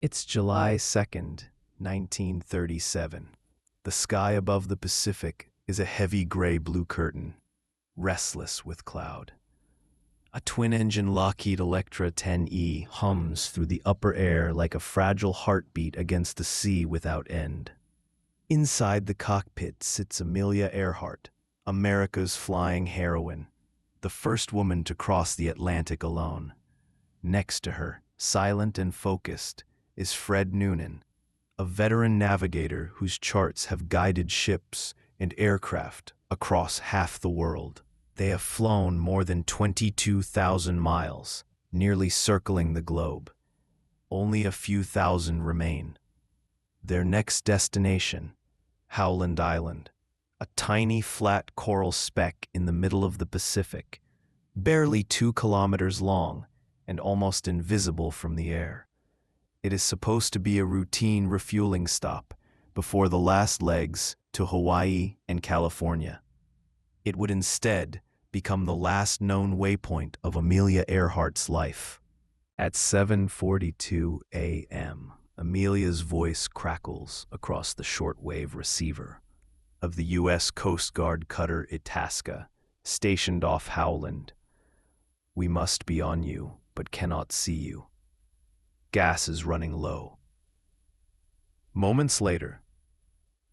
It's July 2nd, 1937. The sky above the Pacific is a heavy gray-blue curtain, restless with cloud. A twin-engine Lockheed Electra 10E hums through the upper air like a fragile heartbeat against the sea without end. Inside the cockpit sits Amelia Earhart, America's flying heroine, the first woman to cross the Atlantic alone. Next to her, silent and focused, is Fred Noonan, a veteran navigator whose charts have guided ships and aircraft across half the world. They have flown more than 22,000 miles, nearly circling the globe. Only a few thousand remain. Their next destination, Howland Island, a tiny flat coral speck in the middle of the Pacific, barely 2 kilometers long and almost invisible from the air. It is supposed to be a routine refueling stop before the last legs to Hawaii and California. It would instead become the last known waypoint of Amelia Earhart's life. At 7:42 a.m., Amelia's voice crackles across the shortwave receiver of the U.S. Coast Guard cutter Itasca, stationed off Howland. "We must be on you, but cannot see you. Gas is running low." Moments later,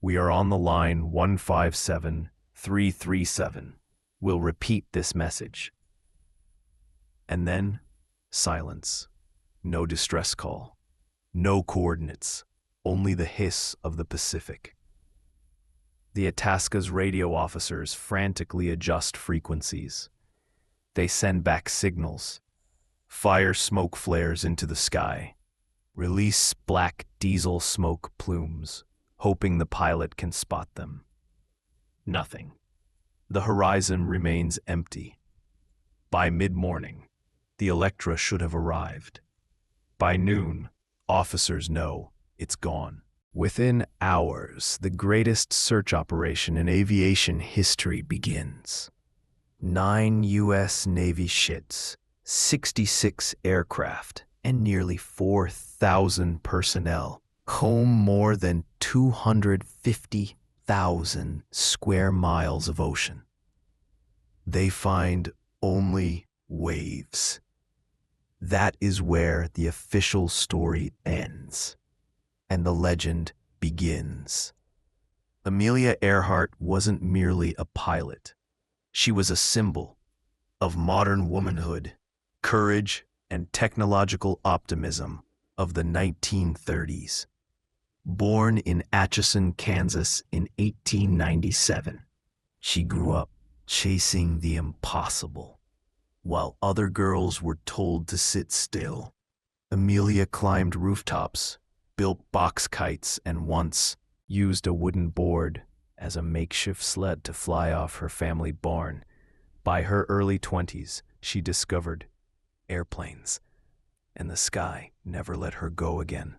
"We are on the line 157337. We'll repeat this message." And then, silence. No distress call. No coordinates. Only the hiss of the Pacific. The Itasca's radio officers frantically adjust frequencies. They send back signals. Fire smoke flares into the sky. Release black diesel smoke plumes, hoping the pilot can spot them. Nothing. The horizon remains empty. By mid-morning, the Electra should have arrived. By noon, officers know it's gone. Within hours, the greatest search operation in aviation history begins. 9 U.S. Navy ships, 66 aircraft, and nearly 4,000 personnel comb more than 250,000 square miles of ocean. They find only waves. That is where the official story ends, and the legend begins. Amelia Earhart wasn't merely a pilot. She was a symbol of modern womanhood, courage, and technological optimism of the 1930s. Born in Atchison, Kansas in 1897, she grew up chasing the impossible. While other girls were told to sit still, Amelia climbed rooftops, built box kites, and once used a wooden board as a makeshift sled to fly off her family barn. By her early 20s, she discovered airplanes, and the sky never let her go again.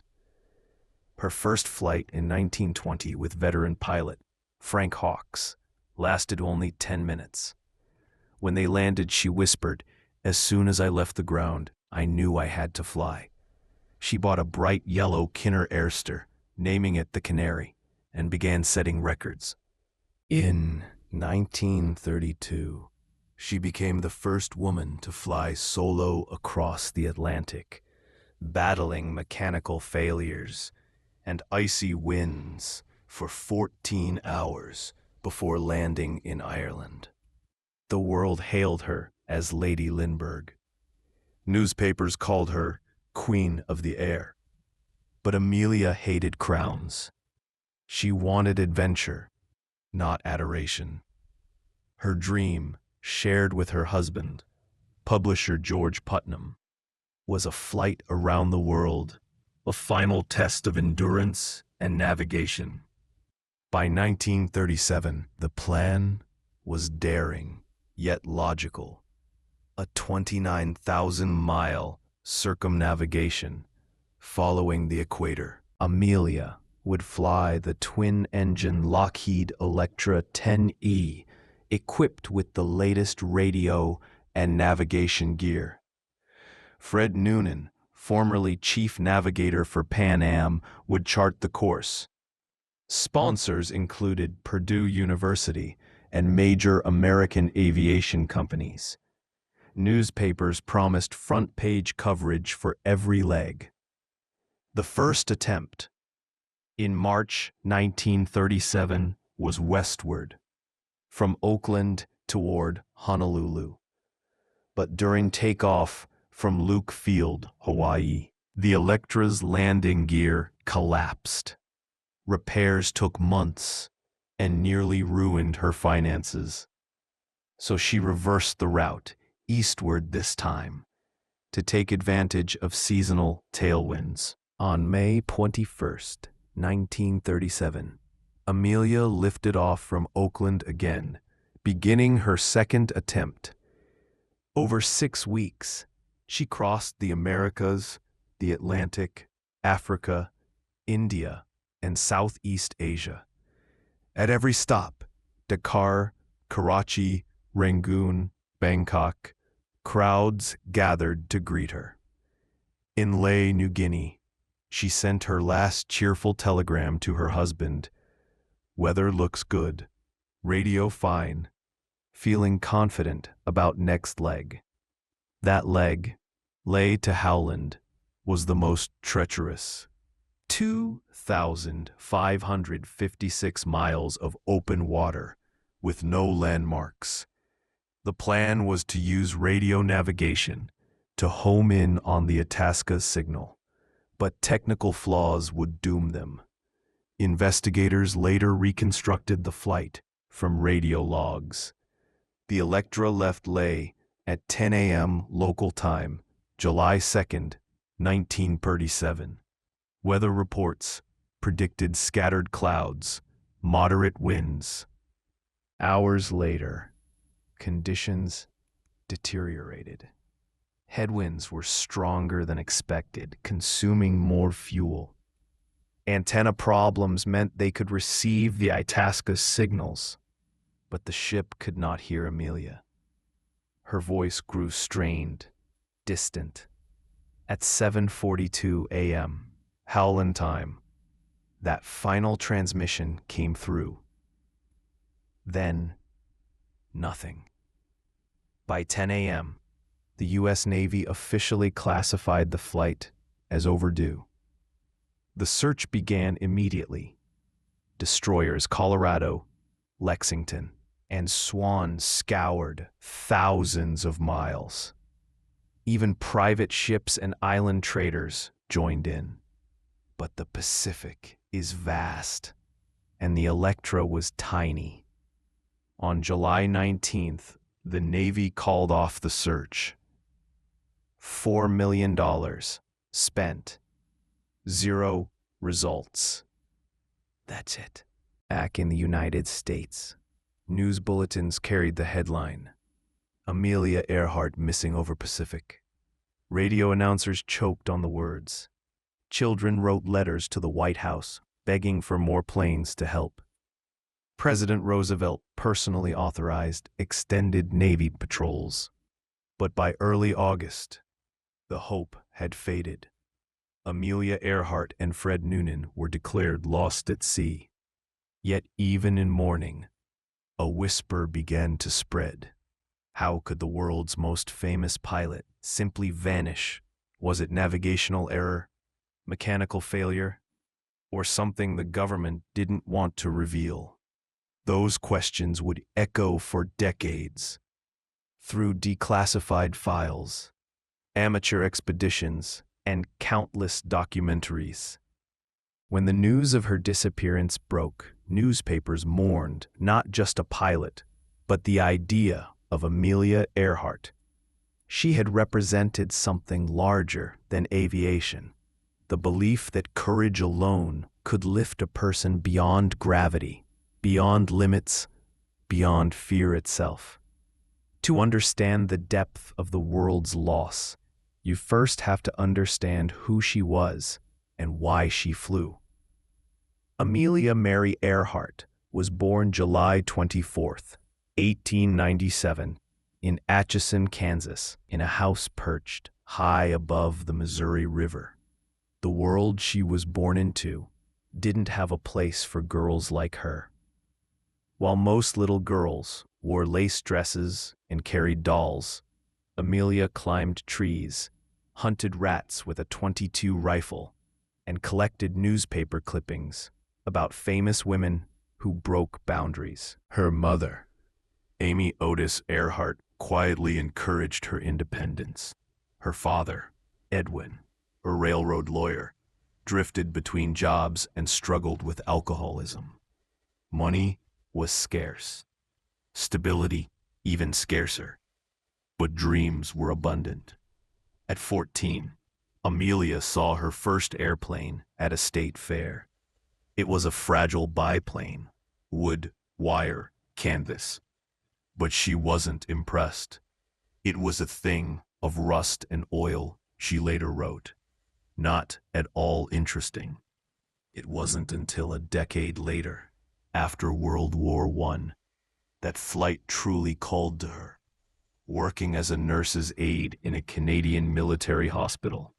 Her first flight in 1920 with veteran pilot Frank Hawks lasted only 10 minutes. When they landed, she whispered, "As soon as I left the ground, I knew I had to fly." She bought a bright yellow Kinner Airster, naming it the Canary, and began setting records. In 1932, she became the first woman to fly solo across the Atlantic, battling mechanical failures and icy winds for 14 hours before landing in Ireland. The world hailed her as Lady Lindbergh. Newspapers called her Queen of the Air. But Amelia hated crowns. She wanted adventure, not adoration. Her dream, shared with her husband, publisher George Putnam, was a flight around the world, a final test of endurance and navigation. By 1937, the plan was daring, yet logical. A 29,000-mile circumnavigation following the equator. Amelia would fly the twin-engine Lockheed Electra 10E, equipped with the latest radio and navigation gear. Fred Noonan formerly chief navigator for Pan Am, would chart the course. Sponsors included Purdue University and major American aviation companies. Newspapers promised front-page coverage for every leg. The first attempt, in March 1937, was westward, from Oakland toward Honolulu. But during takeoff from Luke Field, Hawaii, the Electra's landing gear collapsed. Repairs took months and nearly ruined her finances. So she reversed the route, eastward this time, to take advantage of seasonal tailwinds. On May 21st, 1937, Amelia lifted off from Oakland again, beginning her second attempt. Over 6 weeks, she crossed the Americas, the Atlantic, Africa, India, and Southeast Asia. At every stop, Dakar, Karachi, Rangoon, Bangkok, crowds gathered to greet her. In Lae, New Guinea, she sent her last cheerful telegram to her husband. Weather looks good, radio fine, feeling confident about next leg. That leg, Lae to Howland, was the most treacherous. 2,556 miles of open water with no landmarks. The plan was to use radio navigation to home in on the Itasca's signal, but technical flaws would doom them. Investigators later reconstructed the flight from radio logs. The Electra left Lae at 10 a.m. local time, July 2nd, 1937. Weather reports predicted scattered clouds, moderate winds. Hours later, conditions deteriorated. Headwinds were stronger than expected, consuming more fuel. Antenna problems meant they could receive the Itasca's signals, but the ship could not hear Amelia. Her voice grew strained, distant. At 7:42 a.m., Howland time, that final transmission came through. Then, nothing. By 10 a.m., the U.S. Navy officially classified the flight as overdue. The search began immediately. Destroyers Colorado, Lexington, and Swan scoured thousands of miles. Even private ships and island traders joined in. But the Pacific is vast, and the Electra was tiny. On July 19th, the Navy called off the search. $4 million spent. 0 results. That's it. Back in the United States, news bulletins carried the headline, Amelia Earhart missing over Pacific. Radio announcers choked on the words. Children wrote letters to the White House, begging for more planes to help. President Roosevelt personally authorized extended Navy patrols. But by early August, the hope had faded. Amelia Earhart and Fred Noonan were declared lost at sea. Yet even in mourning, a whisper began to spread. How could the world's most famous pilot simply vanish? Was it navigational error, mechanical failure, or something the government didn't want to reveal? Those questions would echo for decades. Through declassified files, amateur expeditions, and countless documentaries. When the news of her disappearance broke, newspapers mourned not just a pilot, but the idea of Amelia Earhart. She had represented something larger than aviation, the belief that courage alone could lift a person beyond gravity, beyond limits, beyond fear itself. To understand the depth of the world's loss, you first have to understand who she was and why she flew. Amelia Mary Earhart was born July 24th, 1897, in Atchison, Kansas, in a house perched high above the Missouri River. The world she was born into didn't have a place for girls like her. While most little girls wore lace dresses and carried dolls, Amelia climbed trees, hunted rats with a .22 rifle, and collected newspaper clippings about famous women who broke boundaries. Her mother, Amy Otis Earhart, quietly encouraged her independence. Her father, Edwin, a railroad lawyer, drifted between jobs and struggled with alcoholism. Money was scarce, stability even scarcer, but dreams were abundant. At 14, Amelia saw her first airplane at a state fair. It was a fragile biplane, wood, wire, canvas. But she wasn't impressed. It was a thing of rust and oil, she later wrote. Not at all interesting. It wasn't until a decade later, after World War I, that flight truly called to her. Working as a nurse's aide in a Canadian military hospital,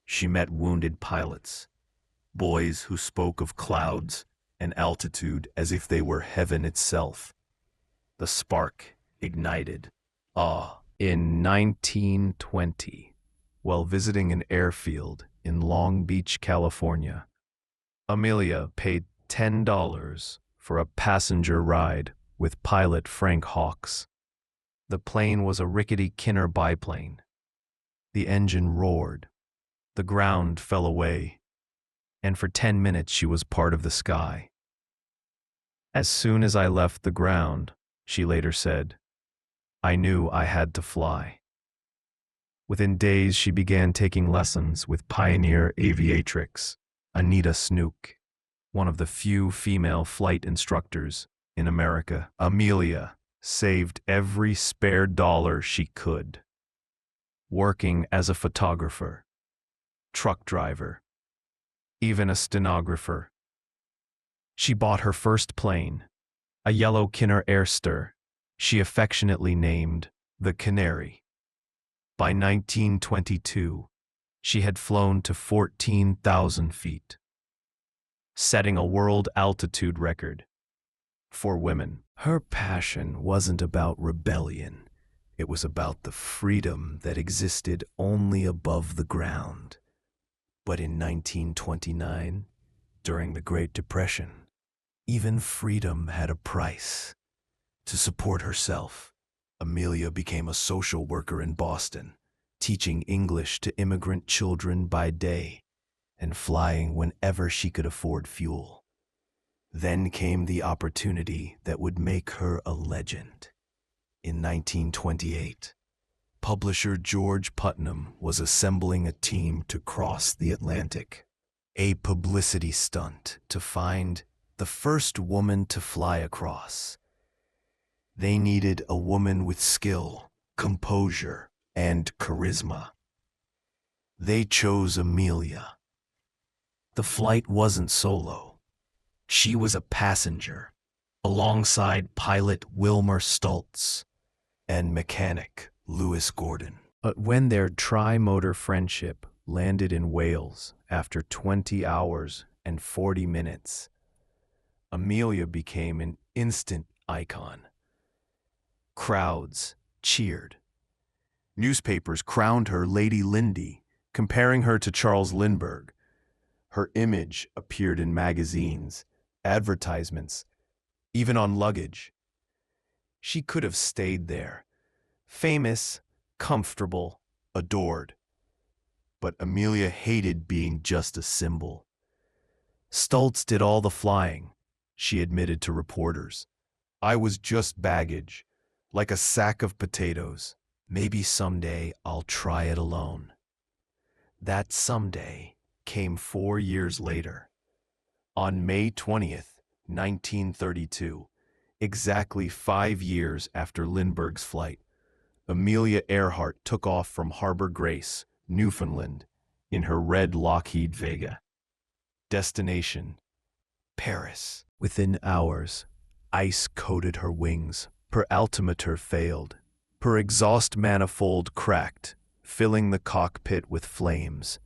she met wounded pilots, boys who spoke of clouds and altitude as if they were heaven itself. The spark ignited. In 1920, while visiting an airfield in Long Beach, California, Amelia paid $10 for a passenger ride with pilot Frank Hawks. The plane was a rickety Kinner biplane. The engine roared. The ground fell away. And for 10 minutes she was part of the sky. As soon as I left the ground, she later said, I knew I had to fly. Within days, she began taking lessons with pioneer aviatrix Anita Snook, one of the few female flight instructors in America. Amelia saved every spare dollar she could, working as a photographer, truck driver, even a stenographer. She bought her first plane, a yellow Kinner Airster she affectionately named the Canary. By 1922, she had flown to 14,000 feet, setting a world altitude record for women. Her passion wasn't about rebellion. It was about the freedom that existed only above the ground. But in 1929, during the Great Depression, even freedom had a price. To support herself, Amelia became a social worker in Boston, teaching English to immigrant children by day and flying whenever she could afford fuel. Then came the opportunity that would make her a legend. In 1928, publisher George Putnam was assembling a team to cross the Atlantic, a publicity stunt to find the first woman to fly across. They needed a woman with skill, composure, and charisma. They chose Amelia. The flight wasn't solo. She was a passenger, alongside pilot Wilmer Stultz and mechanic Lewis Gordon. But when their tri-motor friendship landed in Wales after 20 hours and 40 minutes, Amelia became an instant icon. Crowds cheered. Newspapers crowned her Lady Lindy, comparing her to Charles Lindbergh. Her image appeared in magazines, advertisements, even on luggage. She could have stayed there, famous, comfortable, adored. But Amelia hated being just a symbol. Stultz did all the flying, she admitted to reporters. I was just baggage, like a sack of potatoes. Maybe someday I'll try it alone. That someday came 4 years later. On May 20th, 1932, exactly 5 years after Lindbergh's flight, Amelia Earhart took off from Harbor Grace, Newfoundland, in her red Lockheed Vega. Destination: Paris. Within hours, ice coated her wings. Her altimeter failed. Her exhaust manifold cracked, filling the cockpit with flames.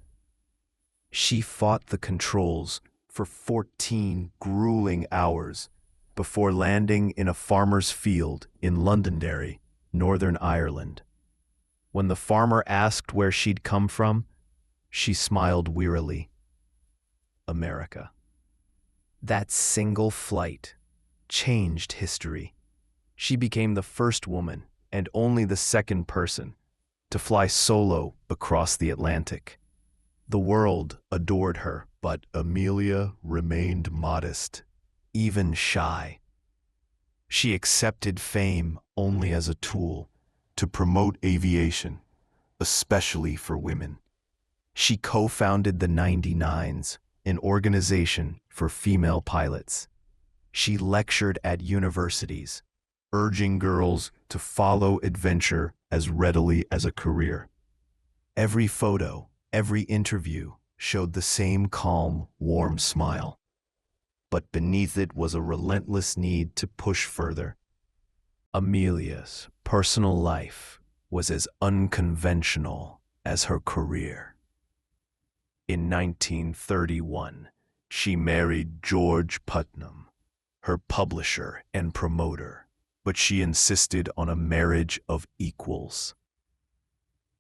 She fought the controls for 14 grueling hours before landing in a farmer's field in Londonderry, Northern Ireland. When the farmer asked where she'd come from, she smiled wearily. America. That single flight changed history. She became the first woman and only the second person to fly solo across the Atlantic. The world adored her, but Amelia remained modest, even shy. She accepted fame only as a tool to promote aviation, especially for women. She co-founded the 99s, an organization for female pilots. She lectured at universities, urging girls to follow adventure as readily as a career. Every photo, every interview showed the same calm, warm smile. But beneath it was a relentless need to push further. Amelia's personal life was as unconventional as her career. In 1931, she married George Putnam, her publisher and promoter, but she insisted on a marriage of equals.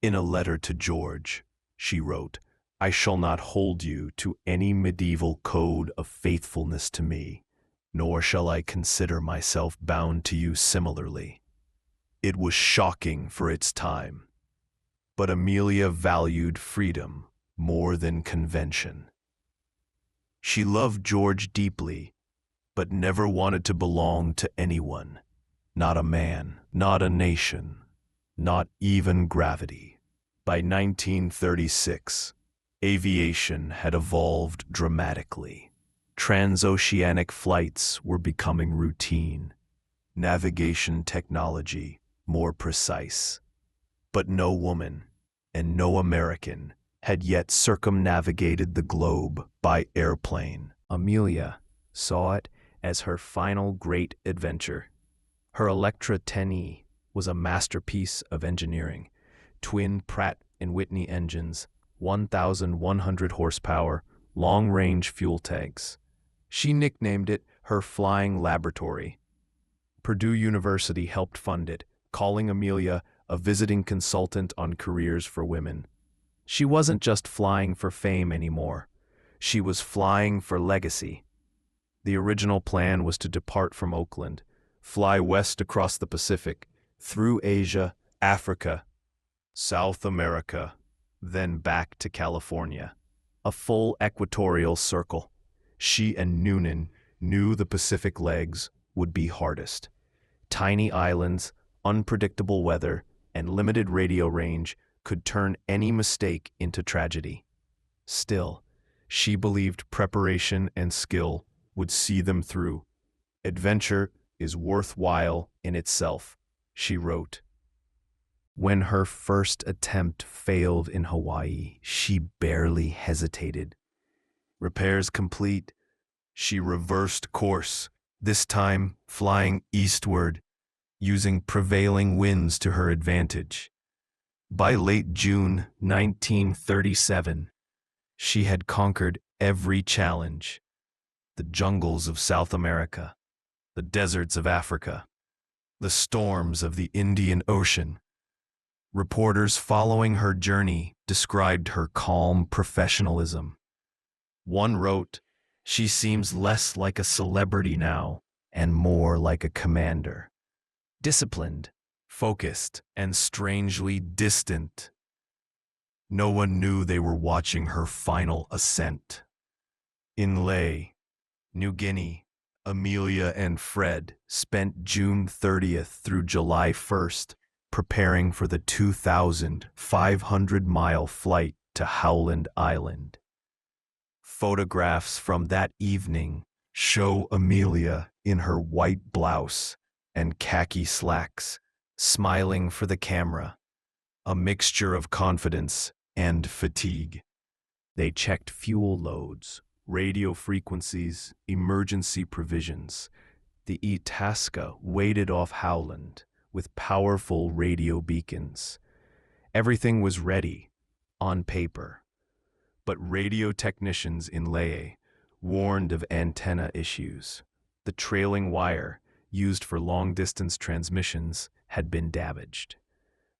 In a letter to George, she wrote, "I shall not hold you to any medieval code of faithfulness to me, nor shall I consider myself bound to you similarly." It was shocking for its time, but Amelia valued freedom more than convention. She loved George deeply, but never wanted to belong to anyone, not a man, not a nation, not even gravity. By 1936, aviation had evolved dramatically. Transoceanic flights were becoming routine, navigation technology more precise. But no woman, and no American, had yet circumnavigated the globe by airplane. Amelia saw it as her final great adventure. Her Electra 10E was a masterpiece of engineering. Twin Pratt and Whitney engines, 1,100 horsepower, long-range fuel tanks. She nicknamed it her flying laboratory. Purdue University helped fund it, calling Amelia a visiting consultant on careers for women. She wasn't just flying for fame anymore. She was flying for legacy. The original plan was to depart from Oakland, fly west across the Pacific, through Asia, Africa, South America, then back to California. A full equatorial circle. She and Noonan knew the Pacific legs would be hardest. Tiny islands, unpredictable weather, and limited radio range could turn any mistake into tragedy. Still, she believed preparation and skill would see them through. "Adventure is worthwhile in itself," she wrote. When her first attempt failed in Hawaii, she barely hesitated. Repairs complete, she reversed course, this time flying eastward, using prevailing winds to her advantage. By late June 1937, she had conquered every challenge: the jungles of South America, the deserts of Africa, the storms of the Indian Ocean. Reporters following her journey described her calm professionalism. One wrote, "She seems less like a celebrity now and more like a commander. Disciplined, focused, and strangely distant." No one knew they were watching her final ascent. In Lae, New Guinea, Amelia and Fred spent June 30th through July 1st preparing for the 2,500-mile flight to Howland Island. Photographs from that evening show Amelia in her white blouse and khaki slacks, smiling for the camera, a mixture of confidence and fatigue. They checked fuel loads, radio frequencies, emergency provisions. The Itasca waited off Howland with powerful radio beacons. Everything was ready, on paper. But radio technicians in Lae warned of antenna issues. The trailing wire, used for long-distance transmissions, had been damaged.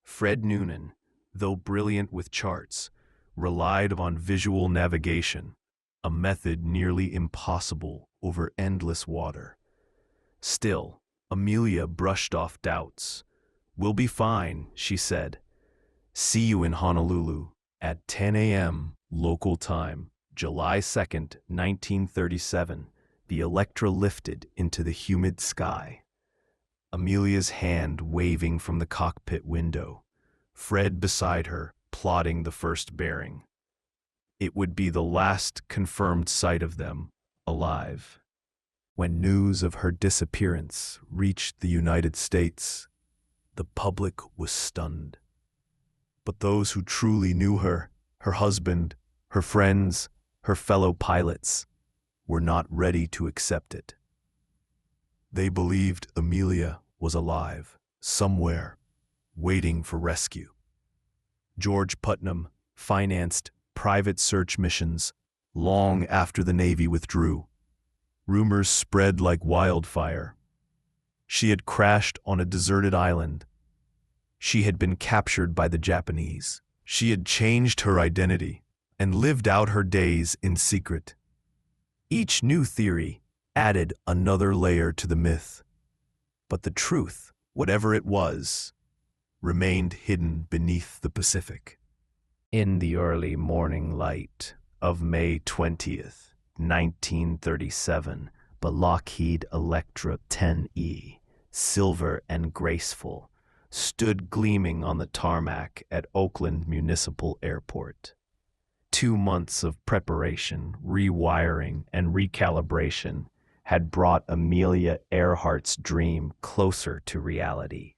Fred Noonan, though brilliant with charts, relied on visual navigation, a method nearly impossible over endless water. Still, Amelia brushed off doubts. "We'll be fine," she said. "See you in Honolulu at 10 a.m. local time, July 2nd, 1937. The Electra lifted into the humid sky. Amelia's hand waving from the cockpit window. Fred beside her, plotting the first bearing. It would be the last confirmed sight of them, alive. When news of her disappearance reached the United States, the public was stunned. But those who truly knew her, her husband, her friends, her fellow pilots, were not ready to accept it. They believed Amelia was alive, somewhere, waiting for rescue. George Putnam financed private search missions long after the Navy withdrew. Rumors spread like wildfire. She had crashed on a deserted island. She had been captured by the Japanese. She had changed her identity and lived out her days in secret. Each new theory added another layer to the myth. But the truth, whatever it was, remained hidden beneath the Pacific. In the early morning light of May 20th, 1937, the Lockheed Electra 10E, silver and graceful, stood gleaming on the tarmac at Oakland Municipal Airport. 2 months of preparation, rewiring, and recalibration had brought Amelia Earhart's dream closer to reality,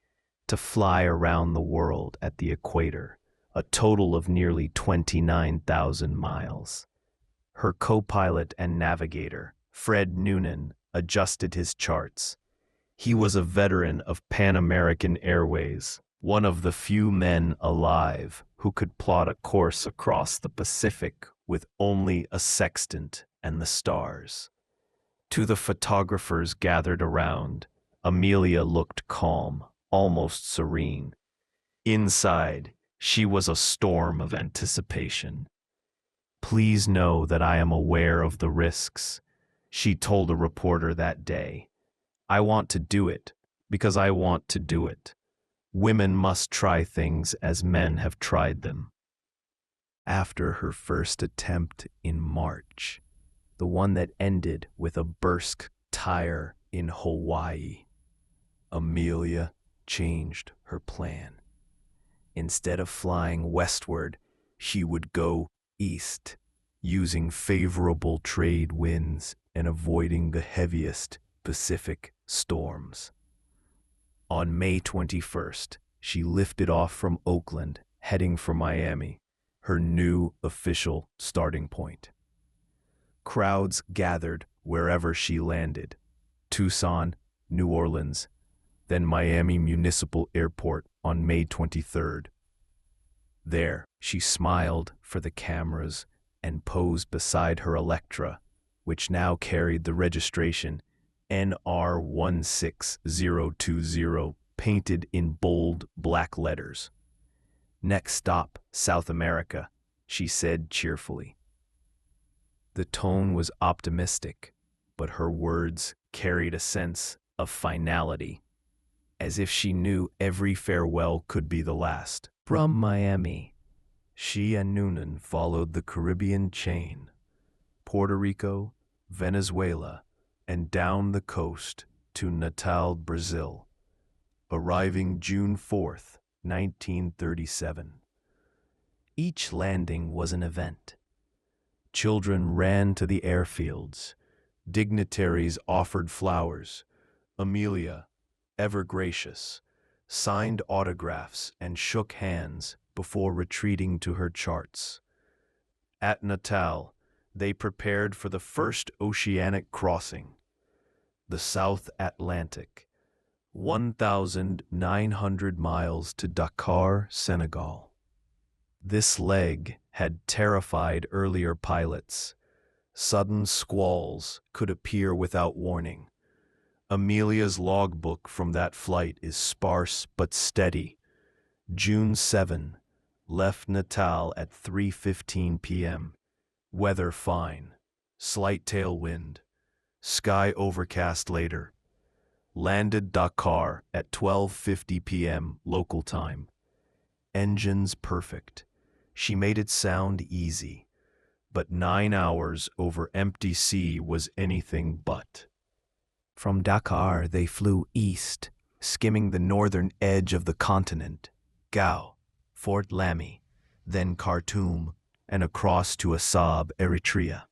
to fly around the world at the equator, a total of nearly 29,000 miles. Her co-pilot and navigator, Fred Noonan, adjusted his charts. He was a veteran of Pan American Airways, one of the few men alive who could plot a course across the Pacific with only a sextant and the stars. To the photographers gathered around, Amelia looked calm, almost serene. Inside, she was a storm of anticipation. "Please know that I am aware of the risks," she told a reporter that day. "I want to do it because I want to do it. Women must try things as men have tried them." After her first attempt in March, the one that ended with a burst tire in Hawaii, Amelia changed her plan. Instead of flying westward, she would go east, using favorable trade winds and avoiding the heaviest Pacific storms. On May 21st, she lifted off from Oakland, heading for Miami, her new official starting point. Crowds gathered wherever she landed: Tucson, New Orleans, then Miami Municipal Airport on May 23rd. There, she smiled for the cameras and posed beside her Electra, which now carried the registration NR16020 painted in bold black letters. "Next stop, South America," she said cheerfully. The tone was optimistic, but her words carried a sense of finality, as if she knew every farewell could be the last. From Miami, she and Noonan followed the Caribbean chain, Puerto Rico, Venezuela, and down the coast to Natal, Brazil, arriving June 4th, 1937. Each landing was an event. Children ran to the airfields. Dignitaries offered flowers. Amelia, ever gracious, signed autographs and shook hands before retreating to her charts. At Natal, they prepared for the first oceanic crossing, the South Atlantic, 1,900 miles to Dakar, Senegal. This leg had terrified earlier pilots. Sudden squalls could appear without warning. Amelia's logbook from that flight is sparse but steady. June 7, left Natal at 3:15 p.m. Weather fine, slight tailwind, sky overcast later. Landed Dakar at 12:50 p.m. local time. Engines perfect. She made it sound easy, but 9 hours over empty sea was anything but. From Dakar, they flew east, skimming the northern edge of the continent, Gao, Fort Lamy, then Khartoum, and across to Assab, Eritrea.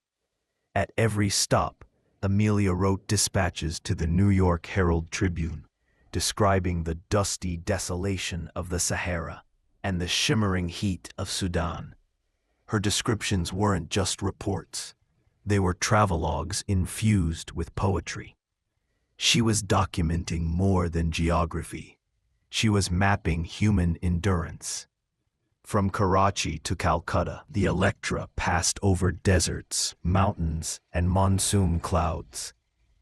At every stop, Amelia wrote dispatches to the New York Herald Tribune, describing the dusty desolation of the Sahara and the shimmering heat of Sudan. Her descriptions weren't just reports. They were travelogues infused with poetry. She was documenting more than geography. She was mapping human endurance. From Karachi to Calcutta, the Electra passed over deserts, mountains, and monsoon clouds.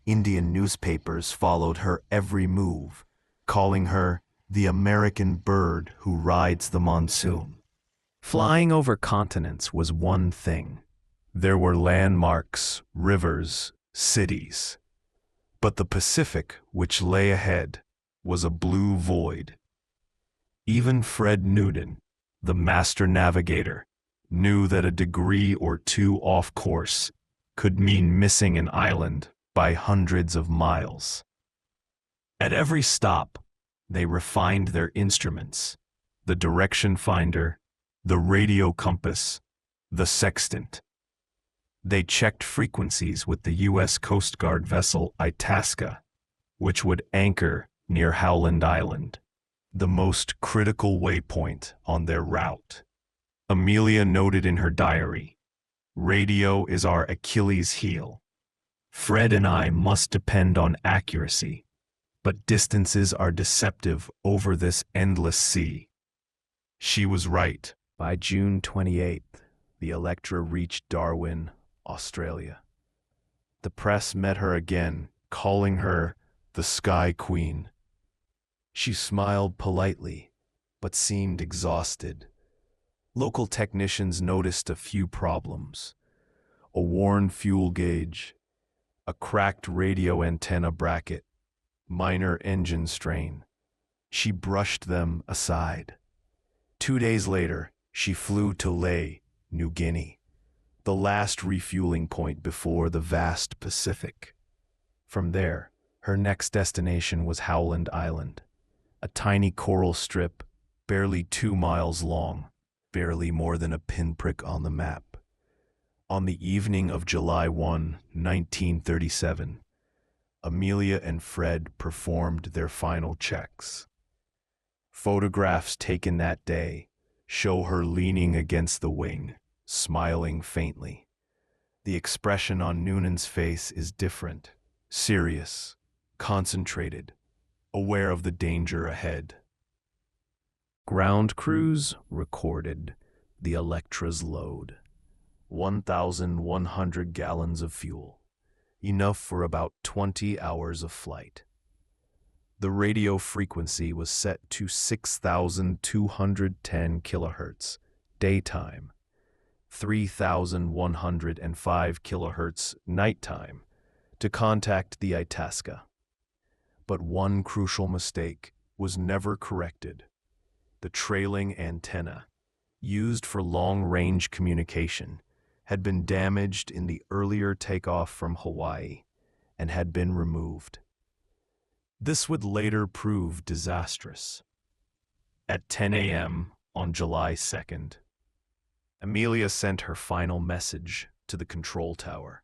Indian newspapers followed her every move, calling her the American bird who rides the monsoon. Flying over continents was one thing. There were landmarks, rivers, cities. But the Pacific, which lay ahead, was a blue void. Even Fred Newton, the master navigator, knew that a degree or two off course could mean missing an island by hundreds of miles. At every stop, they refined their instruments, the direction finder, the radio compass, the sextant. They checked frequencies with the U.S. Coast Guard vessel Itasca, which would anchor near Howland Island, the most critical waypoint on their route. Amelia noted in her diary, "Radio is our Achilles heel. Fred and I must depend on accuracy, but distances are deceptive over this endless sea." She was right. By June 28th, the Electra reached Darwin, Australia. The press met her again, calling her the Sky Queen. She smiled politely, but seemed exhausted. Local technicians noticed a few problems: a worn fuel gauge, a cracked radio antenna bracket, minor engine strain. She brushed them aside. 2 days later, she flew to Lae, New Guinea, the last refueling point before the vast Pacific. From there, her next destination was Howland Island, a tiny coral strip barely 2 miles long, barely more than a pinprick on the map. On the evening of July 1, 1937, Amelia and Fred performed their final checks. Photographs taken that day show her leaning against the wing, smiling faintly. The expression on Noonan's face is different, serious, concentrated, aware of the danger ahead. Ground crews recorded the Electra's load: 1,100 gallons of fuel, enough for about 20 hours of flight. The radio frequency was set to 6,210 kilohertz, daytime, 3,105 kilohertz, nighttime, to contact the Itasca. But one crucial mistake was never corrected. The trailing antenna, used for long-range communication, had been damaged in the earlier takeoff from Hawaii and had been removed. This would later prove disastrous. At 10 a.m. on July 2nd, Amelia sent her final message to the control tower.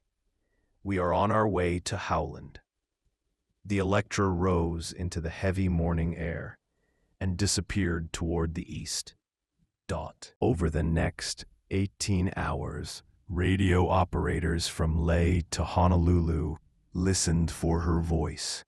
"We are on our way to Howland." The Electra rose into the heavy morning air and disappeared toward the east. Over the next 18 hours, radio operators from Lae to Honolulu listened for her voice.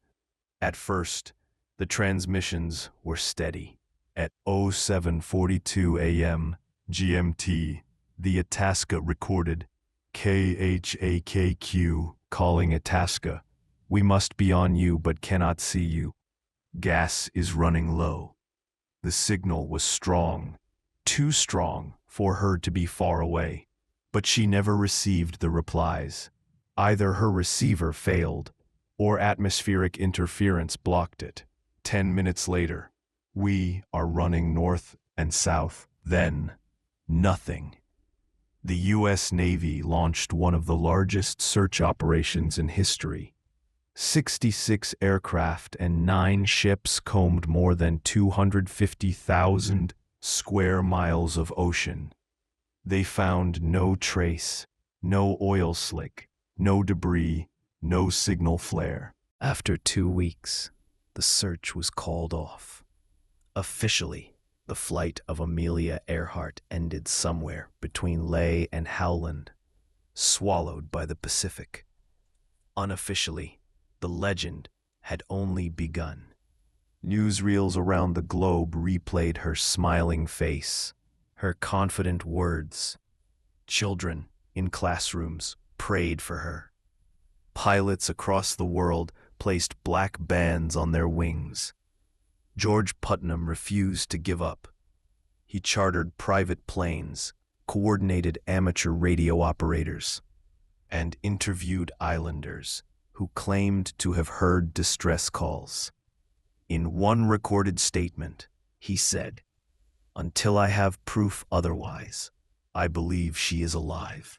At first, the transmissions were steady. At 07:42 a.m., GMT, the Itasca recorded. KHAKQ, calling Itasca. We must be on you but cannot see you. Gas is running low. The signal was strong, too strong for her to be far away. But she never received the replies. Either her receiver failed, or atmospheric interference blocked it. 10 minutes later, we are running north and south. Then, nothing. The U.S. Navy launched one of the largest search operations in history. 66 aircraft and 9 ships combed more than 250,000 square miles of ocean. They found no trace, no oil slick, no debris, no signal flare. After 2 weeks, the search was called off. Officially, the flight of Amelia Earhart ended somewhere between Leh and Howland, swallowed by the Pacific. Unofficially, the legend had only begun. Newsreels around the globe replayed her smiling face, her confident words. Children in classrooms prayed for her. Pilots across the world placed black bands on their wings. George Putnam refused to give up. He chartered private planes, coordinated amateur radio operators, and interviewed islanders who claimed to have heard distress calls. In one recorded statement, he said, "Until I have proof otherwise, I believe she is alive."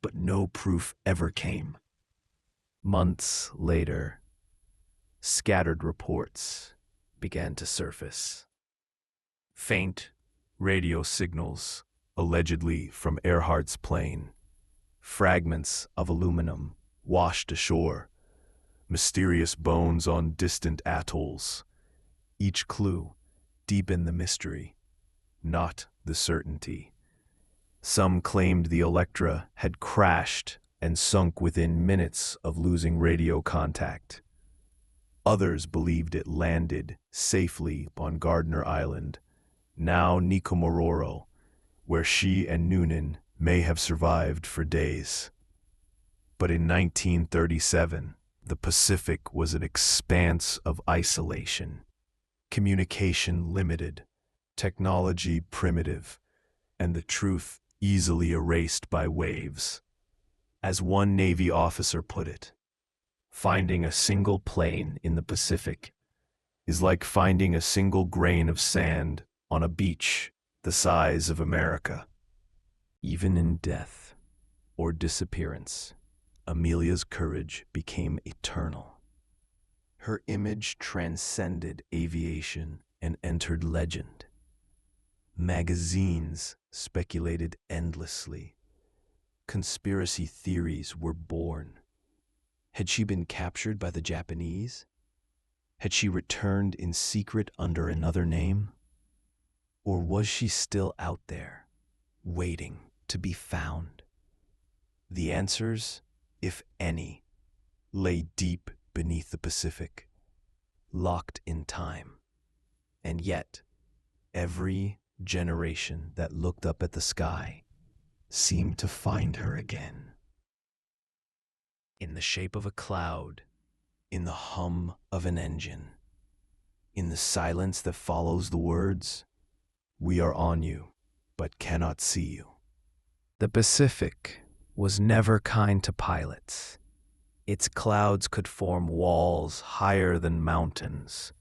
But no proof ever came. Months later, scattered reports began to surface. Faint radio signals, allegedly from Earhart's plane. Fragments of aluminum washed ashore. Mysterious bones on distant atolls. Each clue deepened the mystery, not the certainty. Some claimed the Electra had crashed and sunk within minutes of losing radio contact. Others believed it landed safely on Gardner Island, now Nikomaroro, where she and Noonan may have survived for days. But in 1937, the Pacific was an expanse of isolation. Communication limited, technology primitive, and the truth easily erased by waves. As one Navy officer put it, finding a single plane in the Pacific is like finding a single grain of sand on a beach the size of America. Even in death or disappearance, Amelia's courage became eternal. Her image transcended aviation and entered legend. Magazines speculated endlessly. Conspiracy theories were born. Had she been captured by the Japanese? Had she returned in secret under another name? Or was she still out there, waiting to be found? The answers, if any, lay deep beneath the Pacific, locked in time. And yet, every generation that looked up at the sky seemed to find her again. In the shape of a cloud, in the hum of an engine, in the silence that follows the words, "We are on you, but cannot see you." The Pacific was never kind to pilots. Its clouds could form walls higher than mountains.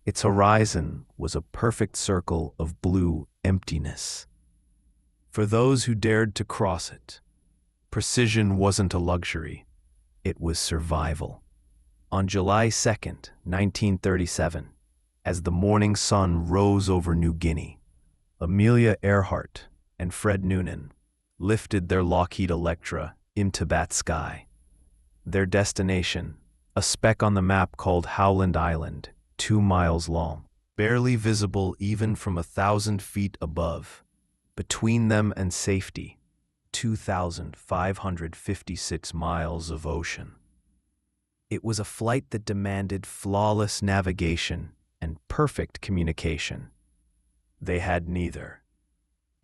Its horizon was a perfect circle of blue emptiness. For those who dared to cross it, precision wasn't a luxury, it was survival. On July 2nd, 1937, as the morning sun rose over New Guinea, Amelia Earhart and Fred Noonan lifted their Lockheed Electra into that sky. Their destination, a speck on the map called Howland Island, 2 miles long, barely visible even from 1,000 feet above. Between them and safety, 2,556 miles of ocean. It was a flight that demanded flawless navigation and perfect communication. They had neither.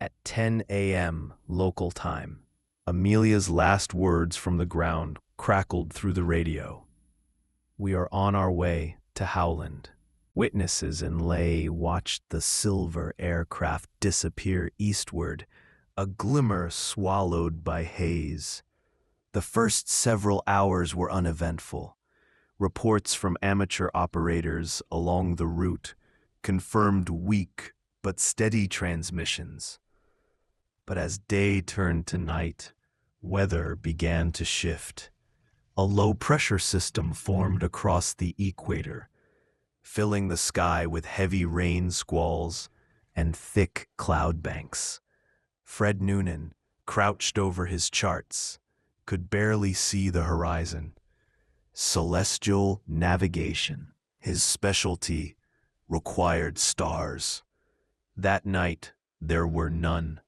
At 10 a.m. local time, Amelia's last words from the ground crackled through the radio. "We are on our way to Howland." Witnesses in Ley watched the silver aircraft disappear eastward, a glimmer swallowed by haze. The first several hours were uneventful. Reports from amateur operators along the route confirmed weak but steady transmissions. But as day turned to night, weather began to shift. A low-pressure system formed across the equator, filling the sky with heavy rain squalls and thick cloud banks. Fred Noonan, crouched over his charts, could barely see the horizon. Celestial navigation, his specialty, required stars. That night, there were none.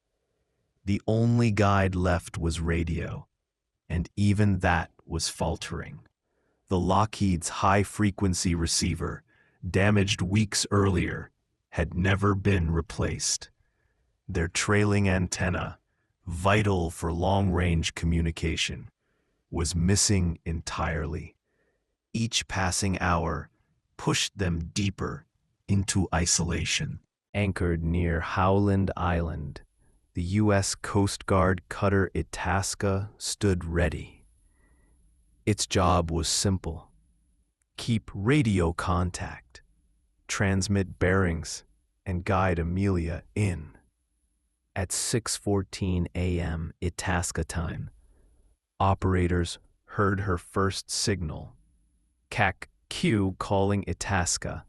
The only guide left was radio, and even that was faltering. The Lockheed's high-frequency receiver, damaged weeks earlier, had never been replaced. Their trailing antenna, vital for long-range communication, was missing entirely. Each passing hour pushed them deeper into isolation. Anchored near Howland Island, the U.S. Coast Guard cutter Itasca stood ready. Its job was simple: keep radio contact, transmit bearings, and guide Amelia in. At 6:14 a.m. Itasca time, operators heard her first signal. CAC Q calling Itasca.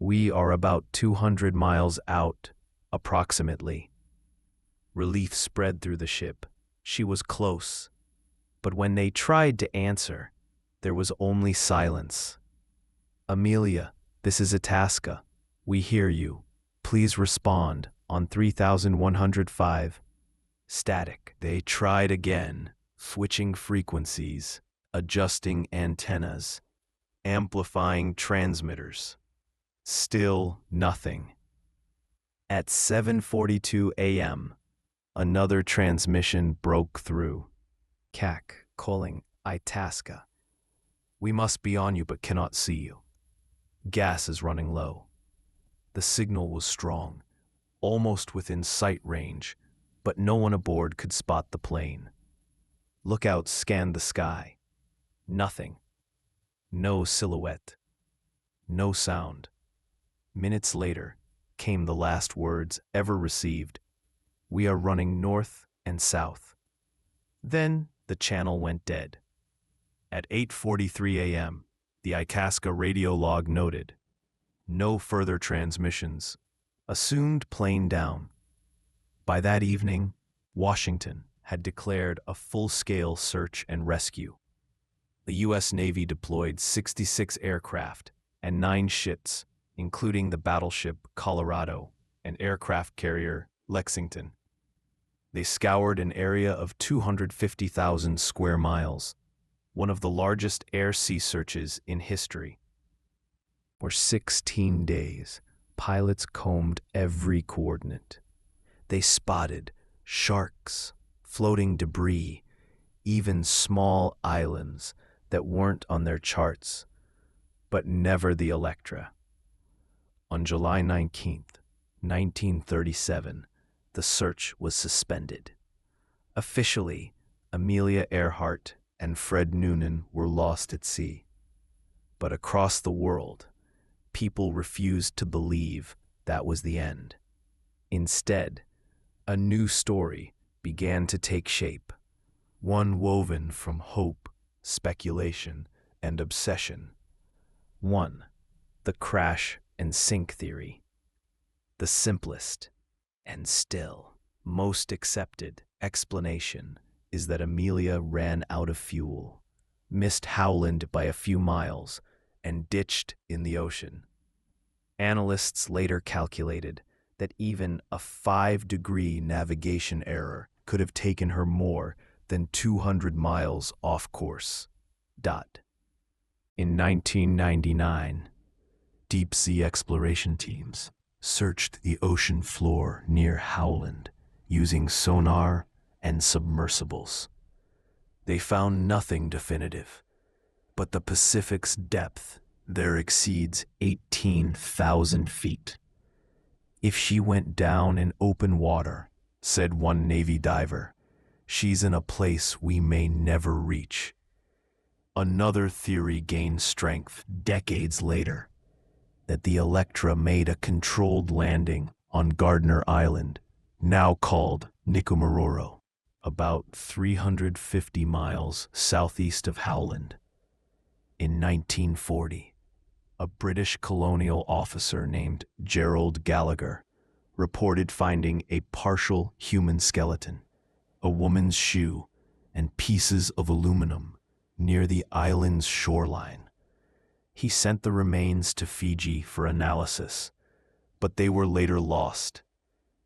"We are about 200 miles out, approximately." Relief spread through the ship. She was close. But when they tried to answer, there was only silence. "Amelia, this is Itasca. We hear you. Please respond on 3105. Static. They tried again, switching frequencies, adjusting antennas, amplifying transmitters. Still nothing. At 7:42 a.m., another transmission broke through. CAC calling Itasca. "We must be on you but cannot see you. Gas is running low." The signal was strong, almost within sight range, but no one aboard could spot the plane. Lookouts scanned the sky. Nothing. No silhouette. No sound. Minutes later came the last words ever received: "We are running north and south." Then the channel went dead. At 8:43 a.m., the Itasca radio log noted, "No further transmissions. Assumed plane down." By that evening, Washington had declared a full-scale search and rescue. The U.S. Navy deployed 66 aircraft and 9 ships, including the battleship Colorado and aircraft carrier Lexington. They scoured an area of 250,000 square miles, one of the largest air-sea searches in history. For 16 days, pilots combed every coordinate. They spotted sharks, floating debris, even small islands that weren't on their charts, but never the Electra. On July 19th, 1937, the search was suspended. Officially, Amelia Earhart and Fred Noonan were lost at sea. But across the world, people refused to believe that was the end. Instead, a new story began to take shape, one woven from hope, speculation, and obsession. 1. The crash and sink theory. The simplest, and still most accepted, explanation is that Amelia ran out of fuel, missed Howland by a few miles, and ditched in the ocean. Analysts later calculated that even a 5-degree navigation error could have taken her more than 200 miles off course. In 1999, deep-sea exploration teams searched the ocean floor near Howland using sonar and submersibles. They found nothing definitive, but the Pacific's depth there exceeds 18,000 feet. If she went down in open water, said one Navy diver, she's in a place we may never reach. Another theory gained strength decades later, that the Electra made a controlled landing on Gardner Island, now called Nikumaroro, about 350 miles southeast of Howland. In 1940, a British colonial officer named Gerald Gallagher reported finding a partial human skeleton, a woman's shoe, and pieces of aluminum near the island's shoreline. He sent the remains to Fiji for analysis, but they were later lost.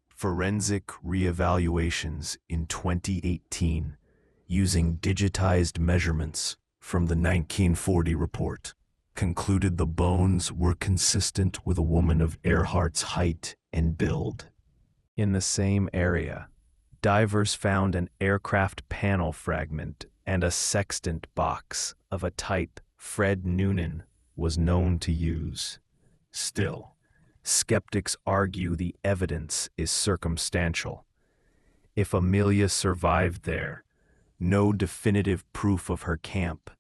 Forensic reevaluations in 2018, using digitized measurements from the 1940 report, concluded the bones were consistent with a woman of Earhart's height and build. In the same area, divers found an aircraft panel fragment and a sextant box of a type Fred Noonan was known to use. Still, skeptics argue the evidence is circumstantial. If Amelia survived there, no definitive proof of her camp,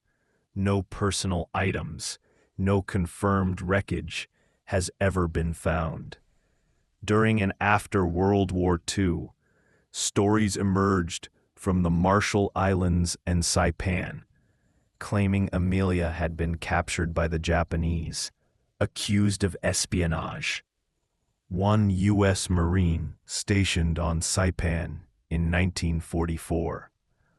no personal items, no confirmed wreckage has ever been found. During and after World War II, stories emerged from the Marshall Islands and Saipan, claiming Amelia had been captured by the Japanese, accused of espionage. One U.S. Marine stationed on Saipan in 1944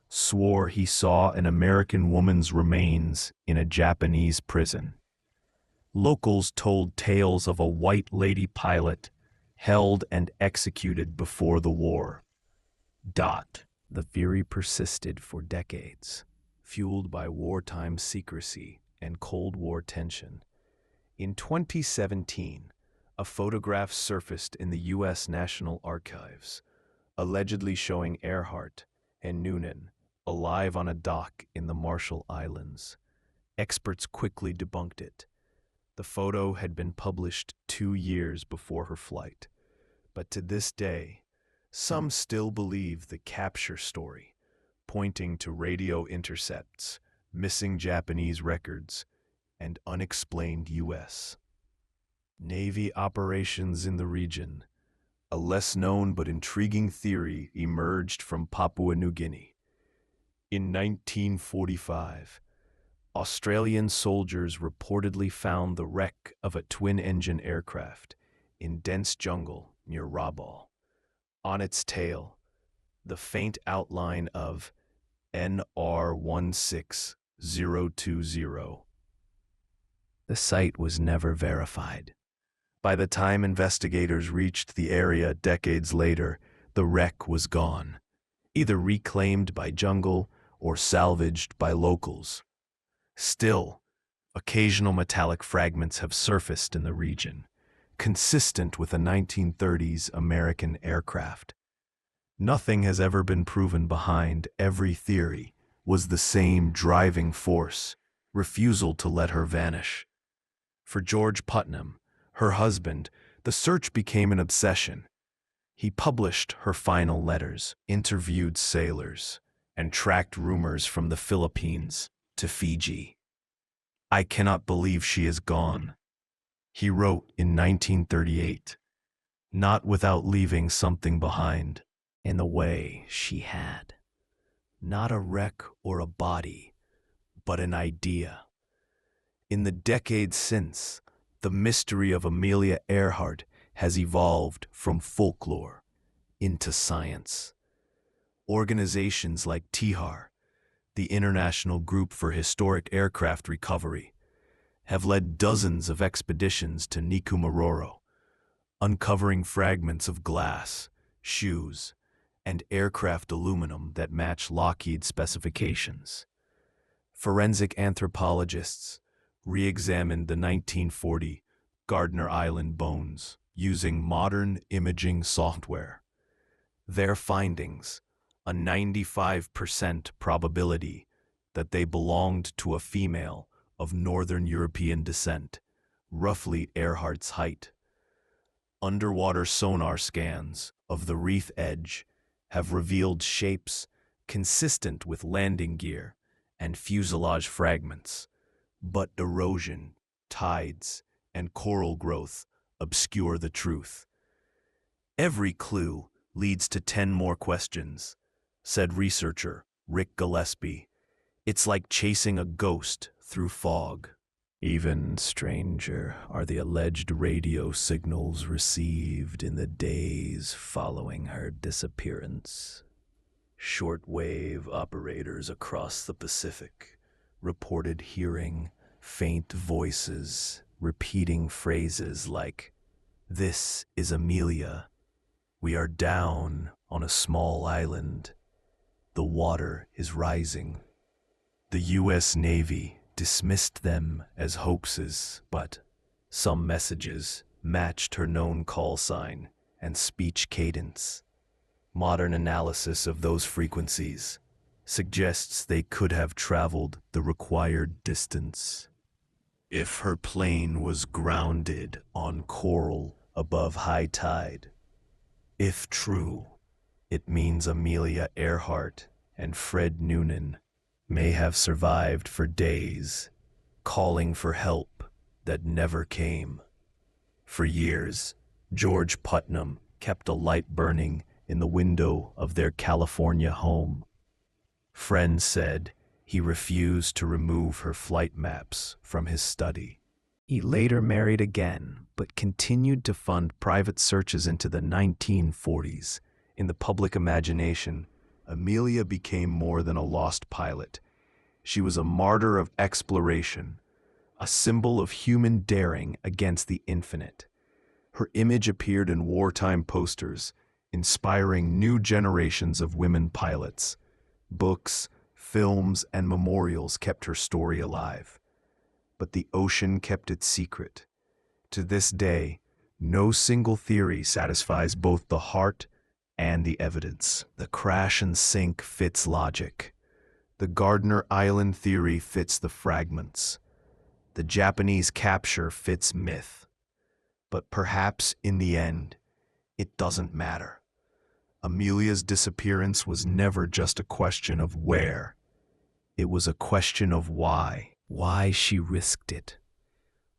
swore he saw an American woman's remains in a Japanese prison. Locals told tales of a white lady pilot held and executed before the war. The theory persisted for decades, fueled by wartime secrecy and Cold War tension. In 2017, a photograph surfaced in the U.S. National Archives, allegedly showing Earhart and Noonan alive on a dock in the Marshall Islands. Experts quickly debunked it. The photo had been published 2 years before her flight, but to this day, some still believe the capture story, pointing to radio intercepts, missing Japanese records, and unexplained U.S. Navy operations in the region. A less-known but intriguing theory emerged from Papua New Guinea. In 1945, Australian soldiers reportedly found the wreck of a twin-engine aircraft in dense jungle near Rabaul. On its tail, the faint outline of NR16020. The site was never verified. By the time investigators reached the area decades later, the wreck was gone, either reclaimed by jungle or salvaged by locals. Still, occasional metallic fragments have surfaced in the region, consistent with a 1930s American aircraft. Nothing has ever been proven. Behind every theory was the same driving force, refusal to let her vanish. For George Putnam, her husband, the search became an obsession. He published her final letters, interviewed sailors, and tracked rumors from the Philippines to Fiji. "I cannot believe she is gone," he wrote in 1938, "not without leaving something behind." In the way she had. Not a wreck or a body, but an idea. In the decades since, the mystery of Amelia Earhart has evolved from folklore into science. Organizations like TIHAR, the International Group for Historic Aircraft Recovery, have led dozens of expeditions to Nikumaroro, uncovering fragments of glass, shoes, and aircraft aluminum that match Lockheed specifications. Forensic anthropologists re-examined the 1940 Gardner Island bones using modern imaging software. Their findings, a 95% probability that they belonged to a female of Northern European descent, roughly Earhart's height. Underwater sonar scans of the reef edge have revealed shapes consistent with landing gear and fuselage fragments, but erosion, tides, and coral growth obscure the truth. Every clue leads to 10 more questions, said researcher Rick Gillespie. It's like chasing a ghost through fog. Even stranger are the alleged radio signals received in the days following her disappearance. Shortwave operators across the Pacific reported hearing faint voices repeating phrases like, "This is Amelia. We are down on a small island. The water is rising." The U.S. Navy dismissed them as hoaxes, but some messages matched her known call sign and speech cadence. Modern analysis of those frequencies suggests they could have traveled the required distance. If her plane was grounded on coral above high tide, if true, it means Amelia Earhart and Fred Noonan may have survived for days, calling for help that never came. For years, George Putnam kept a light burning in the window of their California home. Friends said he refused to remove her flight maps from his study. He later married again, but continued to fund private searches into the 1940s. In the public imagination, Amelia became more than a lost pilot. She was a martyr of exploration, a symbol of human daring against the infinite. Her image appeared in wartime posters, inspiring new generations of women pilots. Books, films, and memorials kept her story alive. But the ocean kept it secret. To this day, no single theory satisfies both the heart and the evidence. The crash and sink fits logic. The Gardner Island theory fits the fragments. The Japanese capture fits myth. But perhaps in the end, it doesn't matter. Amelia's disappearance was never just a question of where. It was a question of why. Why she risked it.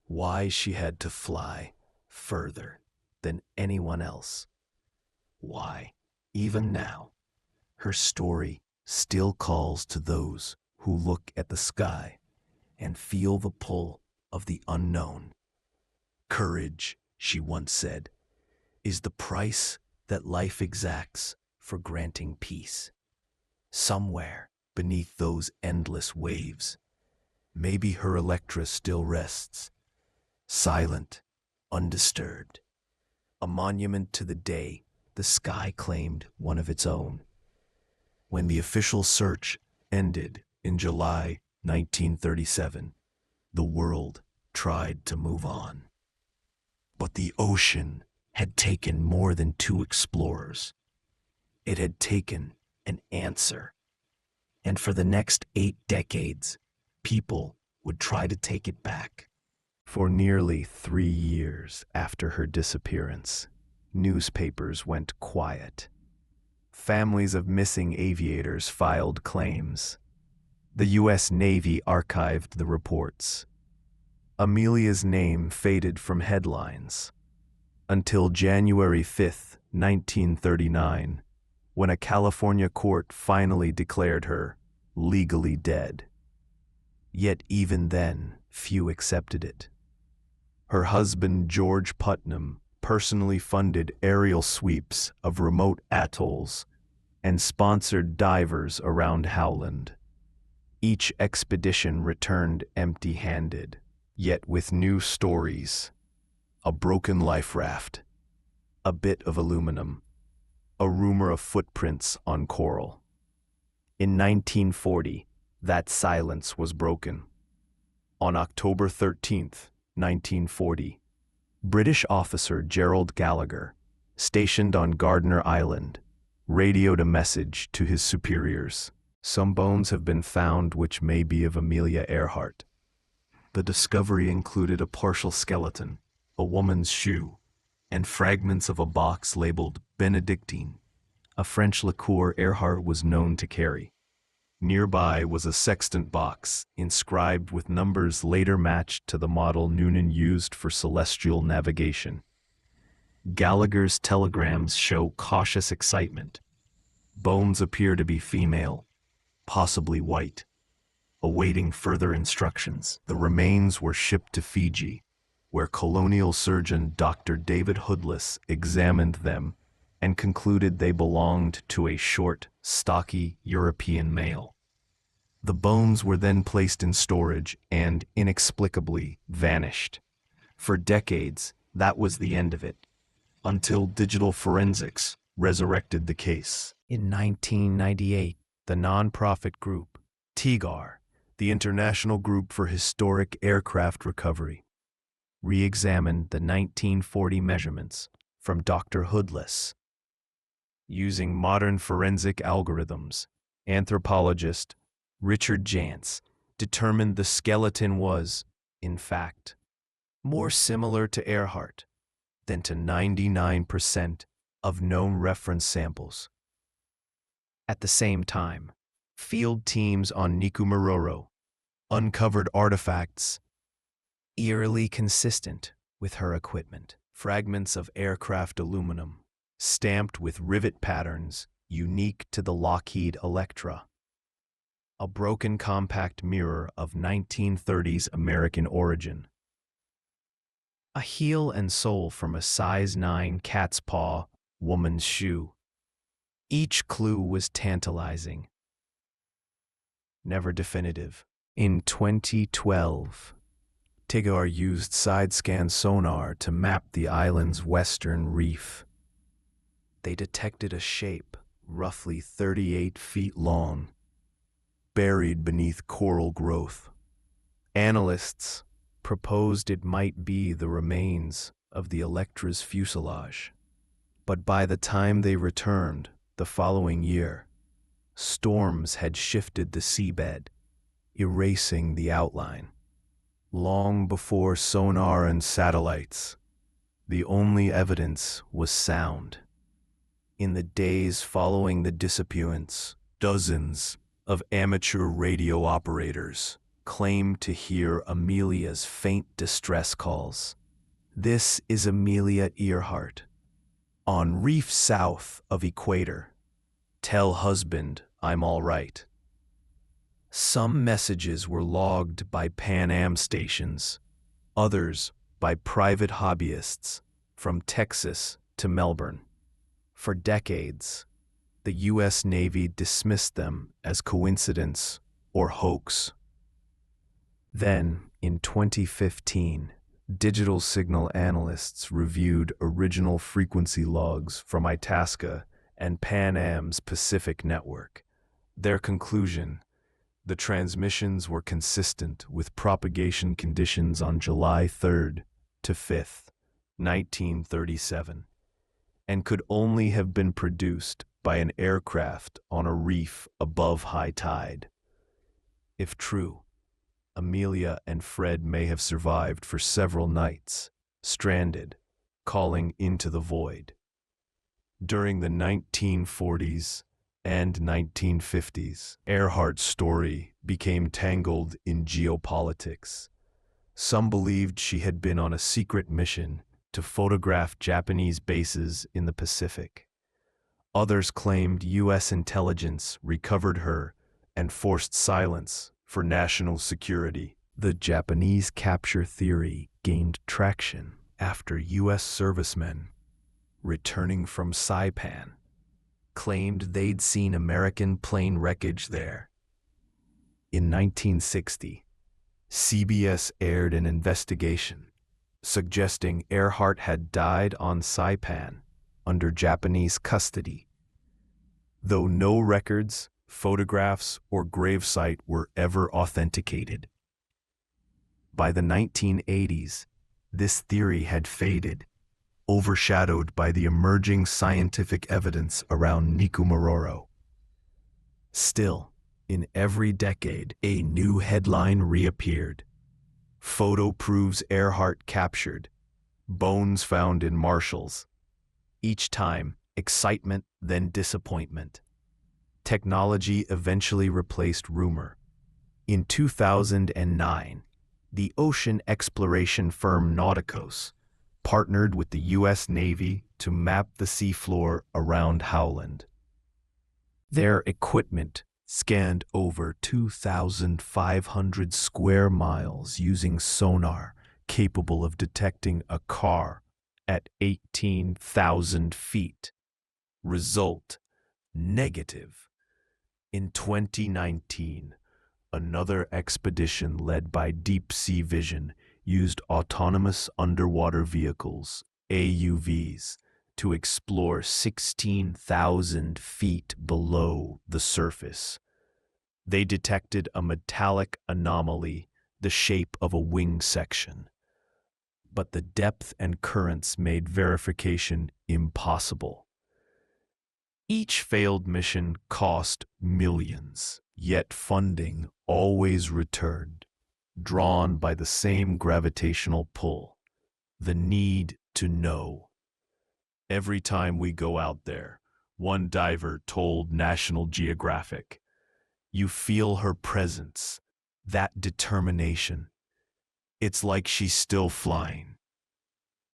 Why she had to fly further than anyone else. Why, even now, her story still calls to those who look at the sky and feel the pull of the unknown. Courage, she once said, is the price that life exacts for granting peace. Somewhere beneath those endless waves, maybe her Electra still rests, silent, undisturbed, a monument to the day the sky claimed one of its own. When the official search ended in July 1937, the world tried to move on. But the ocean had taken more than two explorers. It had taken an answer. And for the next 8 decades, people would try to take it back. For nearly 3 years after her disappearance, newspapers went quiet. Families of missing aviators filed claims. The U.S. Navy archived the reports. Amelia's name faded from headlines until January 5, 1939, when a California court finally declared her legally dead. Yet even then, few accepted it. Her husband, George Putnam, personally funded aerial sweeps of remote atolls and sponsored divers around Howland. Each expedition returned empty-handed, yet with new stories. A broken life raft, a bit of aluminum, a rumor of footprints on coral. In 1940, that silence was broken. On October 13th, 1940, British officer Gerald Gallagher, stationed on Gardner Island, radioed a message to his superiors. Some bones have been found which may be of Amelia Earhart. The discovery included a partial skeleton, a woman's shoe, and fragments of a box labeled Benedictine, a French liqueur Earhart was known to carry. Nearby was a sextant box, inscribed with numbers later matched to the model Noonan used for celestial navigation. Gallagher's telegrams show cautious excitement. Bones appear to be female, possibly white, awaiting further instructions. The remains were shipped to Fiji, where colonial surgeon Dr. David Hoodless examined them and concluded they belonged to a short, stocky European male. The bones were then placed in storage and, inexplicably, vanished. For decades, that was the end of it, until digital forensics resurrected the case. In 1998, the nonprofit group, TIGAR, the International Group for Historic Aircraft Recovery, re-examined the 1940 measurements from Dr. Hoodless. Using modern forensic algorithms, anthropologist Richard Jantz determined the skeleton was, in fact, more similar to Earhart than to 99% of known reference samples. At the same time, field teams on Nikumaroro uncovered artifacts eerily consistent with her equipment. Fragments of aircraft aluminum, stamped with rivet patterns unique to the Lockheed Electra. A broken compact mirror of 1930s American origin. A heel and sole from a size 9 cat's paw woman's shoe. Each clue was tantalizing, never definitive. In 2012, TIGAR used side-scan sonar to map the island's western reef. They detected a shape roughly 38 feet long, buried beneath coral growth. Analysts proposed it might be the remains of the Electra's fuselage. But by the time they returned, the following year, storms had shifted the seabed, erasing the outline. Long before sonar and satellites, the only evidence was sound. In the days following the disappearance, dozens of amateur radio operators claimed to hear Amelia's faint distress calls. This is Amelia Earhart, on reef south of equator. Tell husband I'm all right. Some messages were logged by Pan Am stations, others by private hobbyists from Texas to Melbourne. For decades, the U.S. Navy dismissed them as coincidence or hoax. Then, in 2015, digital signal analysts reviewed original frequency logs from Itasca and Pan Am's Pacific network. Their conclusion: the transmissions were consistent with propagation conditions on July 3rd to 5th, 1937, and could only have been produced by an aircraft on a reef above high tide. If true, Amelia and Fred may have survived for several nights, stranded, calling into the void. During the 1940s and 1950s, Earhart's story became tangled in geopolitics. Some believed she had been on a secret mission to photograph Japanese bases in the Pacific. Others claimed U.S. intelligence recovered her and forced silence for national security. The Japanese capture theory gained traction after U.S. servicemen, returning from Saipan, claimed they'd seen American plane wreckage there. In 1960, CBS aired an investigation suggesting Earhart had died on Saipan under Japanese custody, though no records, photographs, or gravesite were ever authenticated. By the 1980s, this theory had faded, overshadowed by the emerging scientific evidence around Nikumaroro. Still, in every decade, a new headline reappeared. Photo proves Earhart captured. Bones found in Marshalls. Each time, excitement, then disappointment. Technology eventually replaced rumor. In 2009, the ocean exploration firm Nauticos partnered with the U.S. Navy to map the seafloor around Howland. Their equipment scanned over 2,500 square miles using sonar capable of detecting a car at 18,000 feet. Result: negative. In 2019, another expedition led by Deep Sea Vision used autonomous underwater vehicles, AUVs, to explore 16,000 feet below the surface. They detected a metallic anomaly, the shape of a wing section. But the depth and currents made verification impossible. Each failed mission cost millions, yet funding always returned, drawn by the same gravitational pull, the need to know. Every time we go out there, one diver told National Geographic, you feel her presence, that determination. It's like she's still flying.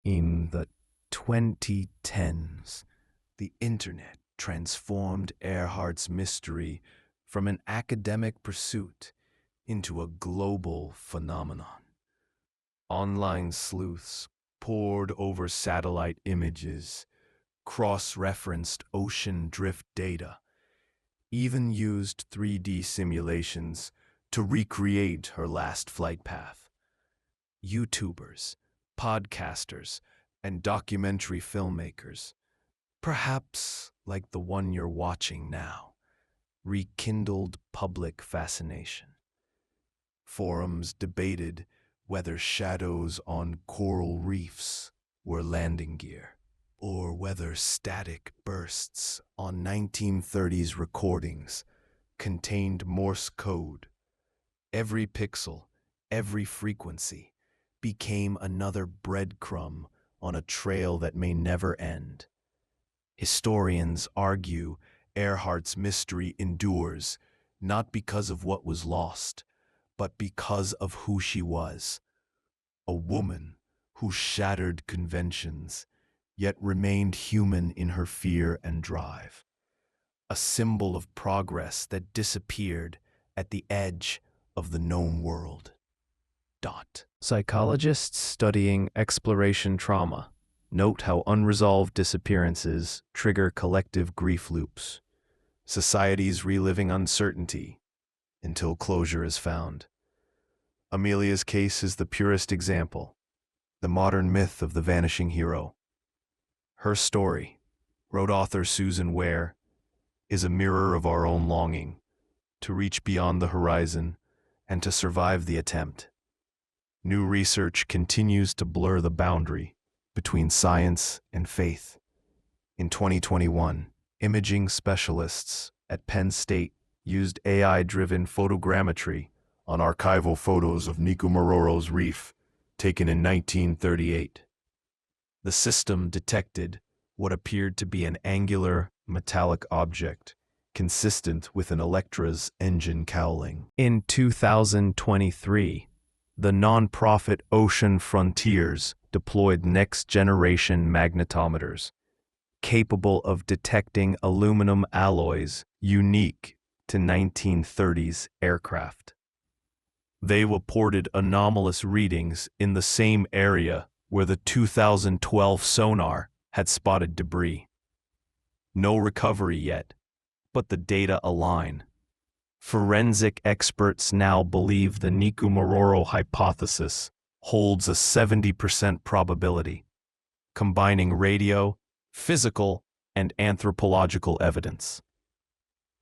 In the 2010s, the internet transformed Earhart's mystery from an academic pursuit into a global phenomenon. Online sleuths pored over satellite images, cross-referenced ocean drift data, even used 3D simulations to recreate her last flight path. YouTubers, podcasters, and documentary filmmakers, perhaps like the one you're watching now, rekindled public fascination. Forums debated whether shadows on coral reefs were landing gear, or whether static bursts on 1930s recordings contained Morse code. Every pixel, every frequency, became another breadcrumb on a trail that may never end. Historians argue Earhart's mystery endures not because of what was lost, but because of who she was. A woman who shattered conventions, yet remained human in her fear and drive. A symbol of progress that disappeared at the edge of the known world. Psychologists studying exploration trauma note how unresolved disappearances trigger collective grief loops. Societies reliving uncertainty until closure is found. Amelia's case is the purest example, the modern myth of the vanishing hero. Her story, wrote author Susan Ware, is a mirror of our own longing to reach beyond the horizon and to survive the attempt. New research continues to blur the boundary between science and faith. In 2021, imaging specialists at Penn State used AI-driven photogrammetry on archival photos of Nikumaroro's reef taken in 1938. The system detected what appeared to be an angular, metallic object consistent with an Electra's engine cowling. In 2023, the nonprofit Ocean Frontiers deployed next-generation magnetometers, capable of detecting aluminum alloys unique to 1930s aircraft. They reported anomalous readings in the same area where the 2012 sonar had spotted debris. No recovery yet, but the data align. Forensic experts now believe the Nikumaroro hypothesis holds a 70% probability, combining radio, physical, and anthropological evidence.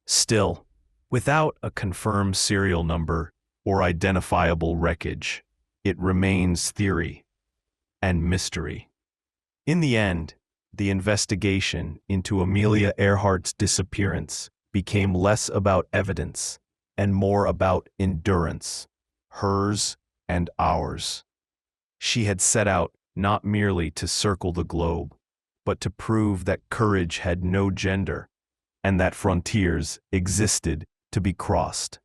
Still, without a confirmed serial number or identifiable wreckage, it remains theory and mystery. In the end, the investigation into Amelia Earhart's disappearance became less about evidence and more about endurance, hers and ours. She had set out not merely to circle the globe, but to prove that courage had no gender and that frontiers existed to be crossed.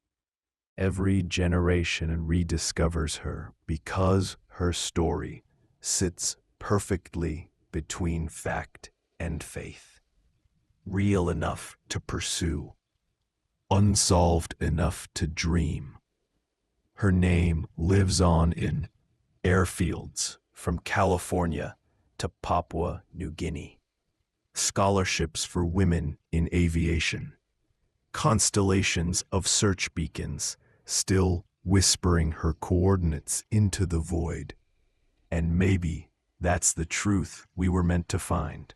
Every generation rediscovers her because her story sits perfectly between fact and faith, real enough to pursue, unsolved enough to dream. Her name lives on in airfields from California to Papua New Guinea, scholarships for women in aviation, constellations of search beacons still whispering her coordinates into the void. And maybe that's the truth we were meant to find,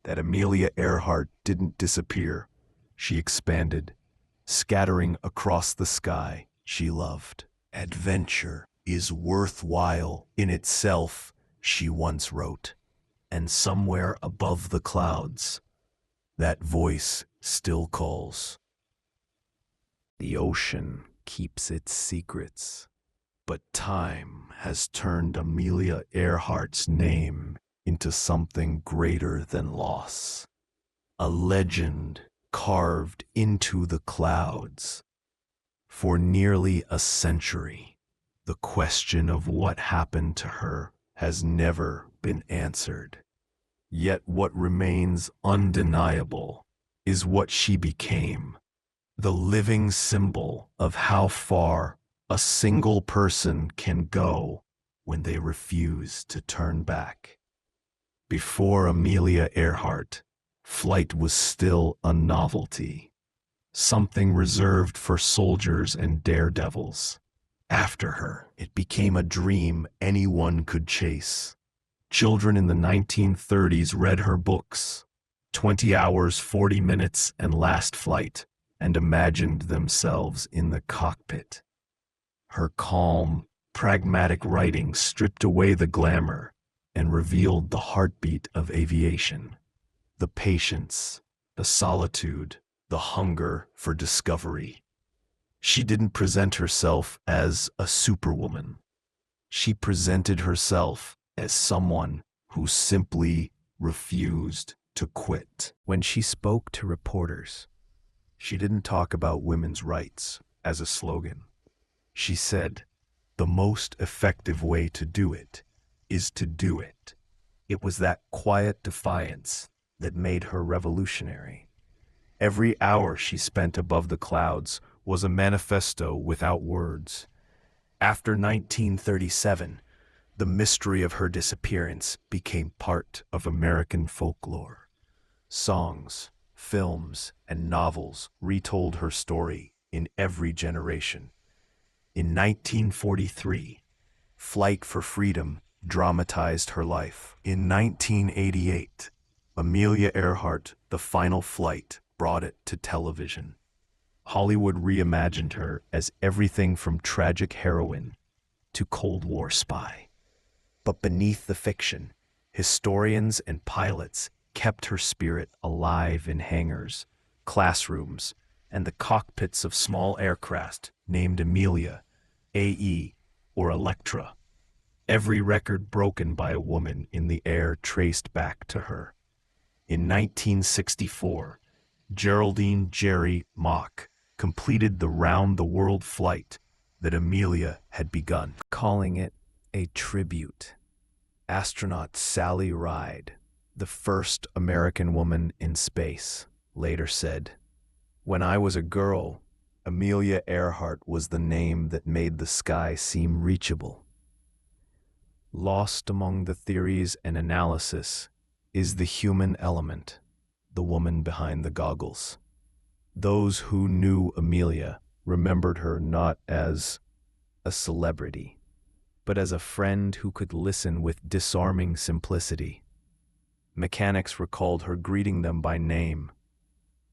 that Amelia Earhart didn't disappear. She expanded, scattering across the sky she loved. Adventure is worthwhile in itself, she once wrote, and somewhere above the clouds, that voice still calls. The ocean keeps its secrets, but time has turned Amelia Earhart's name into something greater than loss. A legend carved into the clouds. For nearly a century, the question of what happened to her has never been answered. Yet what remains undeniable is what she became, the living symbol of how far a single person can go when they refuse to turn back. Before Amelia Earhart, flight was still a novelty, something reserved for soldiers and daredevils. After her, it became a dream anyone could chase. Children in the 1930s read her books, 20 Hours, 40 Minutes, and Last Flight, and imagined themselves in the cockpit. Her calm, pragmatic writing stripped away the glamour and revealed the heartbeat of aviation, the patience, the solitude, the hunger for discovery. She didn't present herself as a superwoman. She presented herself as someone who simply refused to quit. When she spoke to reporters, she didn't talk about women's rights as a slogan. She said, the most effective way to do it is to do it. It was that quiet defiance that made her revolutionary. Every hour she spent above the clouds was a manifesto without words. After 1937, the mystery of her disappearance became part of American folklore. Songs, films, and novels retold her story in every generation. In 1943, Flight for Freedom dramatized her life. In 1988, Amelia Earhart, The Final Flight, brought it to television. Hollywood reimagined her as everything from tragic heroine to Cold War spy. But beneath the fiction, historians and pilots kept her spirit alive in hangars, classrooms, and the cockpits of small aircraft named Amelia, AE, or Electra. Every record broken by a woman in the air traced back to her. In 1964, Geraldine Jerry Mock completed the round-the-world flight that Amelia had begun, calling it a tribute. Astronaut Sally Ride, the first American woman in space, later said, "When I was a girl, Amelia Earhart was the name that made the sky seem reachable." Lost among the theories and analysis is the human element, the woman behind the goggles. Those who knew Amelia remembered her not as a celebrity, but as a friend who could listen with disarming simplicity. Mechanics recalled her greeting them by name,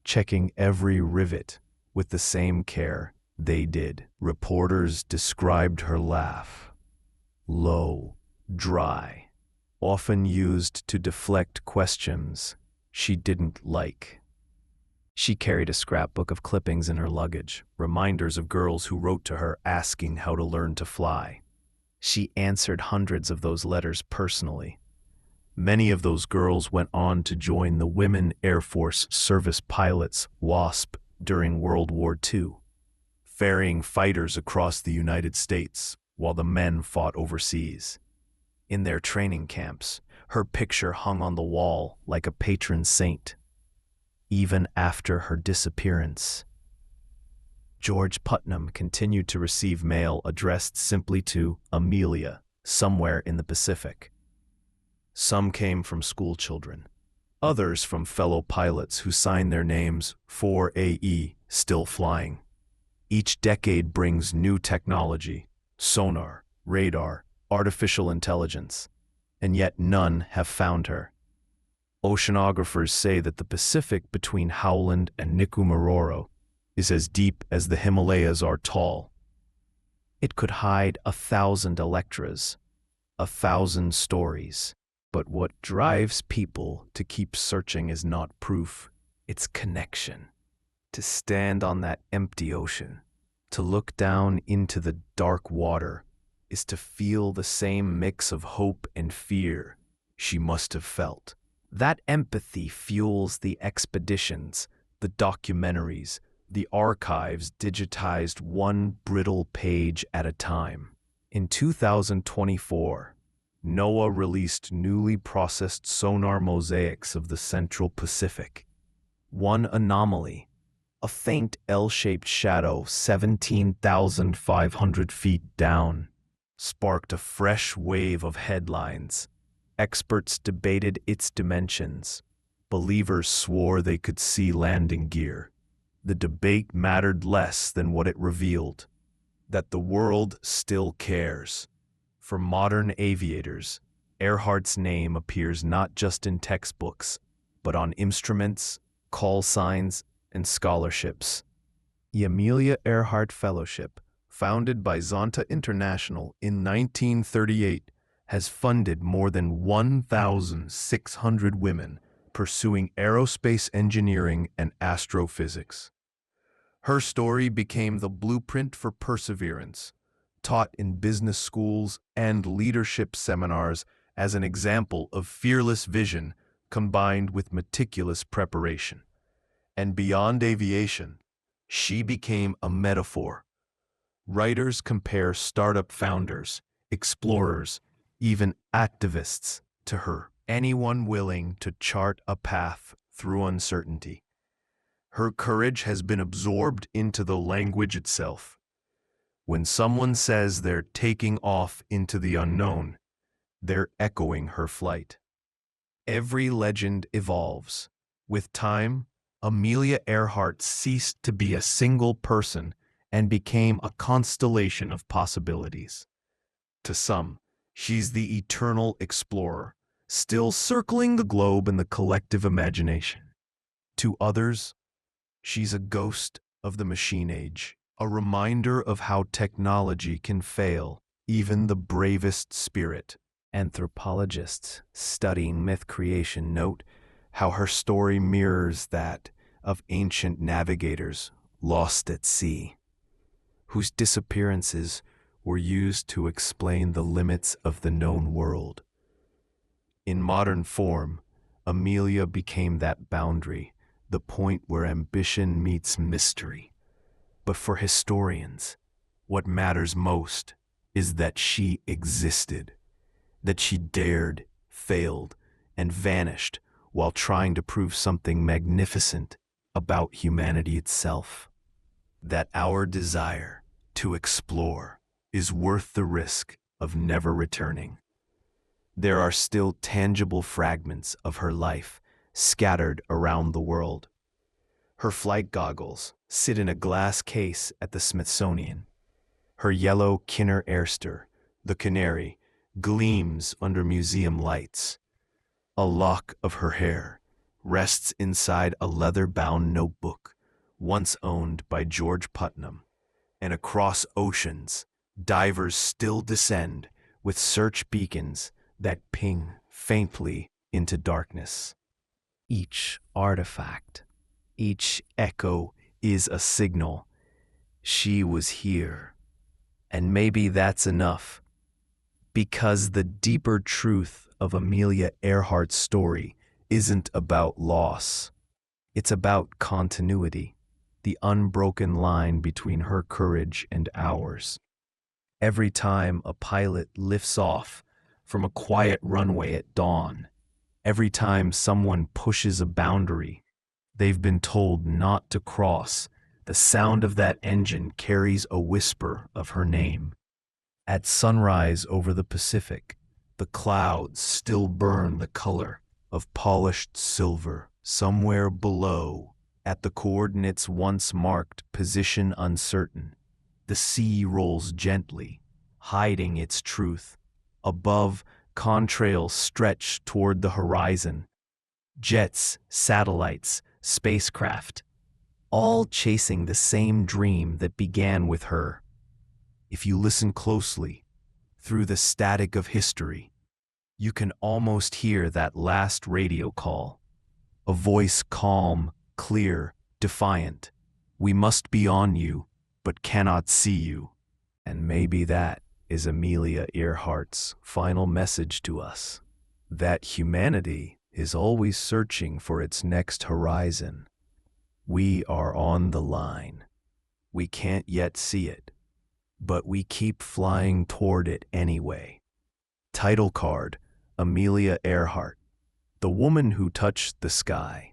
checking every rivet with the same care they did. Reporters described her laugh, low, dry, often used to deflect questions she didn't like. She carried a scrapbook of clippings in her luggage, reminders of girls who wrote to her asking how to learn to fly. She answered hundreds of those letters personally. Many of those girls went on to join the Women Air Force Service Pilots, WASP, during World War II, ferrying fighters across the United States while the men fought overseas. In their training camps, her picture hung on the wall like a patron saint. Even after her disappearance, George Putnam continued to receive mail addressed simply to Amelia, somewhere in the Pacific. Some came from school children, others from fellow pilots who signed their names 4AE, still flying. Each decade brings new technology, sonar, radar, artificial intelligence, and yet none have found her. Oceanographers say that the Pacific between Howland and Nikumaroro is as deep as the Himalayas are tall. It could hide 1,000 Electras, 1,000 stories. But what drives people to keep searching is not proof, it's connection. To stand on that empty ocean, to look down into the dark water, is to feel the same mix of hope and fear she must have felt. That empathy fuels the expeditions, the documentaries, the archives digitized one brittle page at a time. In 2024, NOAA released newly processed sonar mosaics of the Central Pacific. One anomaly, a faint L-shaped shadow 17,500 feet down, sparked a fresh wave of headlines. Experts debated its dimensions. Believers swore they could see landing gear. The debate mattered less than what it revealed, that the world still cares. For modern aviators, Earhart's name appears not just in textbooks, but on instruments, call signs, and scholarships. The Amelia Earhart Fellowship, founded by Zonta International in 1938, has funded more than 1,600 women pursuing aerospace engineering and astrophysics. Her story became the blueprint for perseverance, taught in business schools and leadership seminars as an example of fearless vision combined with meticulous preparation. And beyond aviation, she became a metaphor. Writers compare startup founders, explorers, even activists to her, anyone willing to chart a path through uncertainty. Her courage has been absorbed into the language itself. When someone says they're taking off into the unknown, they're echoing her flight. Every legend evolves. With time, Amelia Earhart ceased to be a single person and became a constellation of possibilities. To some, she's the eternal explorer, still circling the globe in the collective imagination. To others, she's a ghost of the machine age, a reminder of how technology can fail even the bravest spirit. Anthropologists studying myth creation note how her story mirrors that of ancient navigators lost at sea, whose disappearances were used to explain the limits of the known world. In modern form, Amelia became that boundary, the point where ambition meets mystery. But for historians, what matters most is that she existed, that she dared, failed, and vanished while trying to prove something magnificent about humanity itself. That our desire to explore is worth the risk of never returning. There are still tangible fragments of her life scattered around the world. Her flight goggles sit in a glass case at the Smithsonian. Her yellow Kinner Airster, the Canary, gleams under museum lights. A lock of her hair rests inside a leather-bound notebook once owned by George Putnam. And across oceans, divers still descend with search beacons that ping faintly into darkness. Each artifact, each echo is a signal. She was here. And maybe that's enough, because the deeper truth of Amelia Earhart's story isn't about loss. It's about continuity, the unbroken line between her courage and ours. Every time a pilot lifts off from a quiet runway at dawn, every time someone pushes a boundary they've been told not to cross, the sound of that engine carries a whisper of her name. At sunrise over the Pacific, the clouds still burn the color of polished silver. Somewhere below, at the coordinates once marked position uncertain, the sea rolls gently, hiding its truth. Above, contrails stretch toward the horizon. Jets, satellites, spacecraft, all chasing the same dream that began with her. If you listen closely, through the static of history, you can almost hear that last radio call. A voice calm, clear, defiant. We must be on you, but cannot see you. And maybe that is Amelia Earhart's final message to us. That humanity is always searching for its next horizon. We are on the line. We can't yet see it, but we keep flying toward it anyway. Title card: Amelia Earhart, the woman who touched the sky.